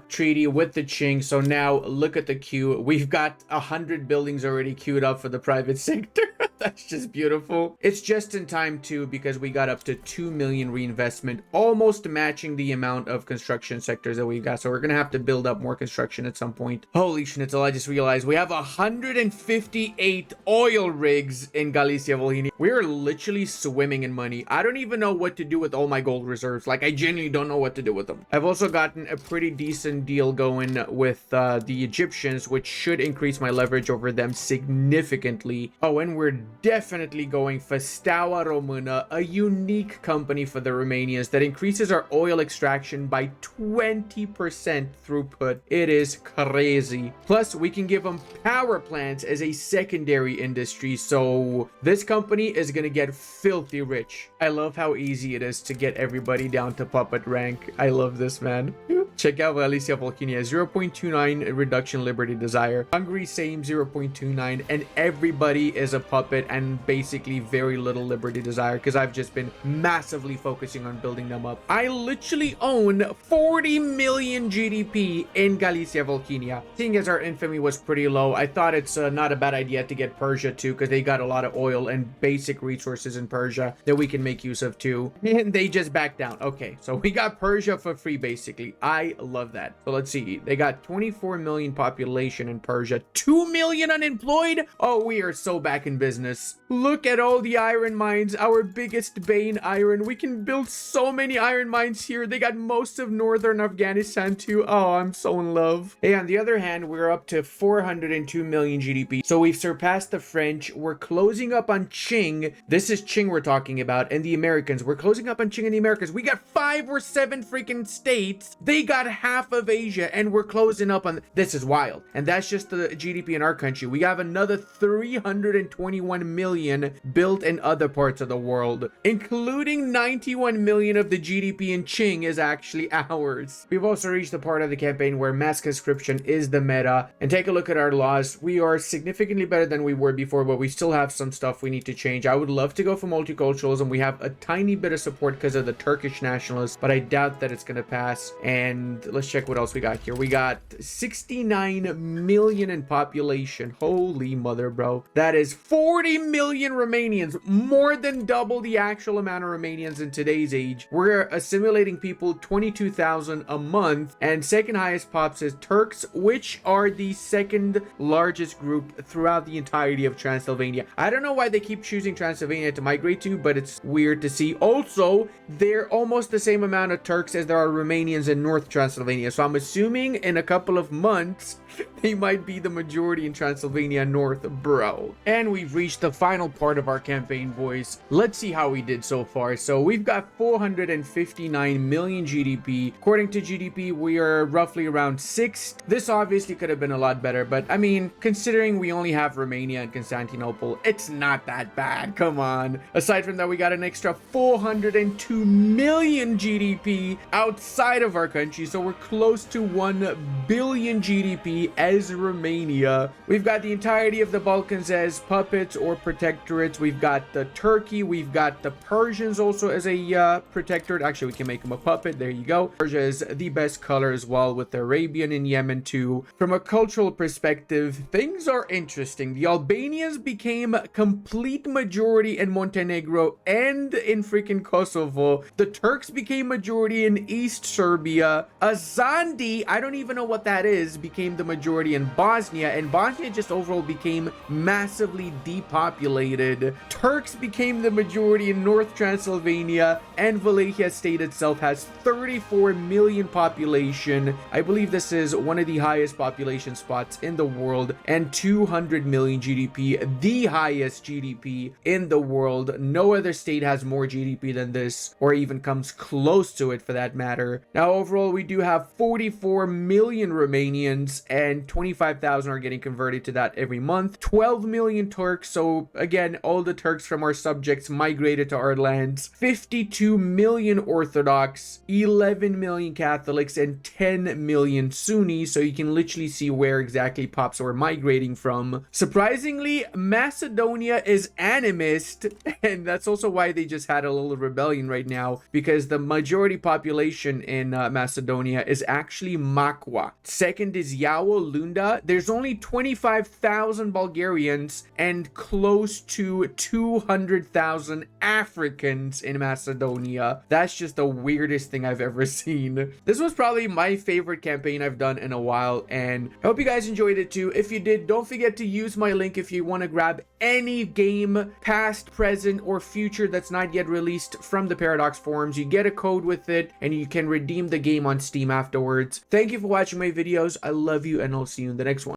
treaty with the Qing. So now look at the queue. We've got 100 buildings already queued up for the private sector. That's just beautiful. It's just in time too, because we got up to 2 million reinvestment, almost matching the amount of construction sectors that we've got. So we're gonna have to build up more construction at some point. Holy schnitzel, I just realized we have 158 oil rigs in Galicia, Volhynia. We're literally swimming in money. I don't even know what to do with all my gold reserves. Like, I genuinely don't know what to do with them. I've also gotten a pretty decent deal going with the Egyptians, which should increase my leverage over them significantly. Oh, and we're definitely going for Steaua Română, a unique company for the Romanians that increases our oil extraction by 20% throughput. It is crazy. Plus, we can give them power plants as a secondary industry, so this company is gonna get filthy rich. I love how easy it is to get everybody down to puppet rank. I love this, man. Check out Galicia, Volhynia, 0.29 reduction liberty desire. Hungary, same 0.29, and everybody is a puppet and basically very little liberty desire because I've just been massively focusing on building them up. I literally own 40 million GDP in Galicia, Volhynia. Seeing as our infamy was pretty low, I thought it's not a bad idea to get Persia too, because they got a lot of oil and basic resources in Persia that we can make use of too. And they just backed down. Okay, so we got Persia for free basically. I love that. So let's see. They got 24 million population in Persia, 2 million unemployed. Oh, we are so back in business. Look at all the iron mines, our biggest bane iron. We can build so many iron mines here. They got most of northern Afghanistan too. Oh, I'm so in love. Hey, on the other hand, we're up to 402 million GDP. So we've surpassed the French. We're closing up on Qing. This is Qing we're talking about, and the Americans. We're closing up on Qing and the Americans. We got 5 or 7 freaking states. They got half of Asia, and we're closing up on... This is wild. And that's just the GDP in our country. We have another 321 million built in other parts of the world, including 91 million of the GDP in Qing is actually ours. We've also reached the part of the campaign where mass conscription is the meta, and take a look at our laws. We are significantly better than we were before, but we still have some stuff we need to change. I would love to go for multiculturalism. We have a tiny bit of support because of the Turkish nationalists, but I doubt that it's gonna pass. And let's check what else we got here. We got 69 million in population. Holy mother, bro. That is 40 million Romanians, more than double the actual amount of Romanians in today's age. We're assimilating people 22,000 a month, and second highest pops is Turks, which are the second largest group throughout the entirety of Transylvania. I don't know why they keep choosing Transylvania to migrate to, but it's weird to see. Also, they're almost the same amount of Turks as there are Romanians in North Transylvania, so I'm assuming in a couple of months they might be the majority in Transylvania North, bro. And we've reached the final part of our campaign, boys. Let's see how we did so far. So we've got 459 million GDP. According to GDP, we are roughly around 6th. This obviously could have been a lot better, but I mean, considering we only have Romania and Constantinople, it's not that bad. Come on. Aside from that, we got an extra 402 million GDP outside of our country, so we're close to 1 billion GDP as Romania. We've got the entirety of the Balkans as puppets or protectorates. We've got the Turkey. We've got the Persians also as a protectorate. Actually, we can make them a puppet. There you go. Persia is the best color as well, with the Arabian and Yemen too. From a cultural perspective, things are interesting. The Albanians became a complete majority in Montenegro and in freaking Kosovo. The Turks became majority in East Serbia. Azandi, I don't even know what that is, became the majority in Bosnia, and Bosnia just overall became massively depopulated. Turks became the majority in North Transylvania, and Wallachia state itself has 34 million population. I believe this is one of the highest population spots in the world, and 200 million GDP, the highest GDP in the world. No other state has more GDP than this, or even comes close to it for that matter. Now overall, we do have 44 million Romanians, and 25,000 are getting converted to that every month. 12 million Turks, so again, all the Turks from our subjects migrated to our lands. 52 million Orthodox, 11 million Catholics, and 10 million Sunnis, so you can literally see where exactly Pops are migrating from. Surprisingly, Macedonia is animist, and that's also why they just had a little rebellion right now, because the majority population in Macedonia is actually Makwa. Second is Yawo Lunda. There's only 25,000 Bulgarians and close to 200,000 Africans in Macedonia. That's just the weirdest thing I've ever seen. This was probably my favorite campaign I've done in a while, and I hope you guys enjoyed it too. If you did, don't forget to use my link if you want to grab any game, past, present, or future that's not yet released from the Paradox forums. You get a code with it, and you can redeem the game on Steam afterwards. Thank you for watching my videos. I love you, and I'll see you in the next one.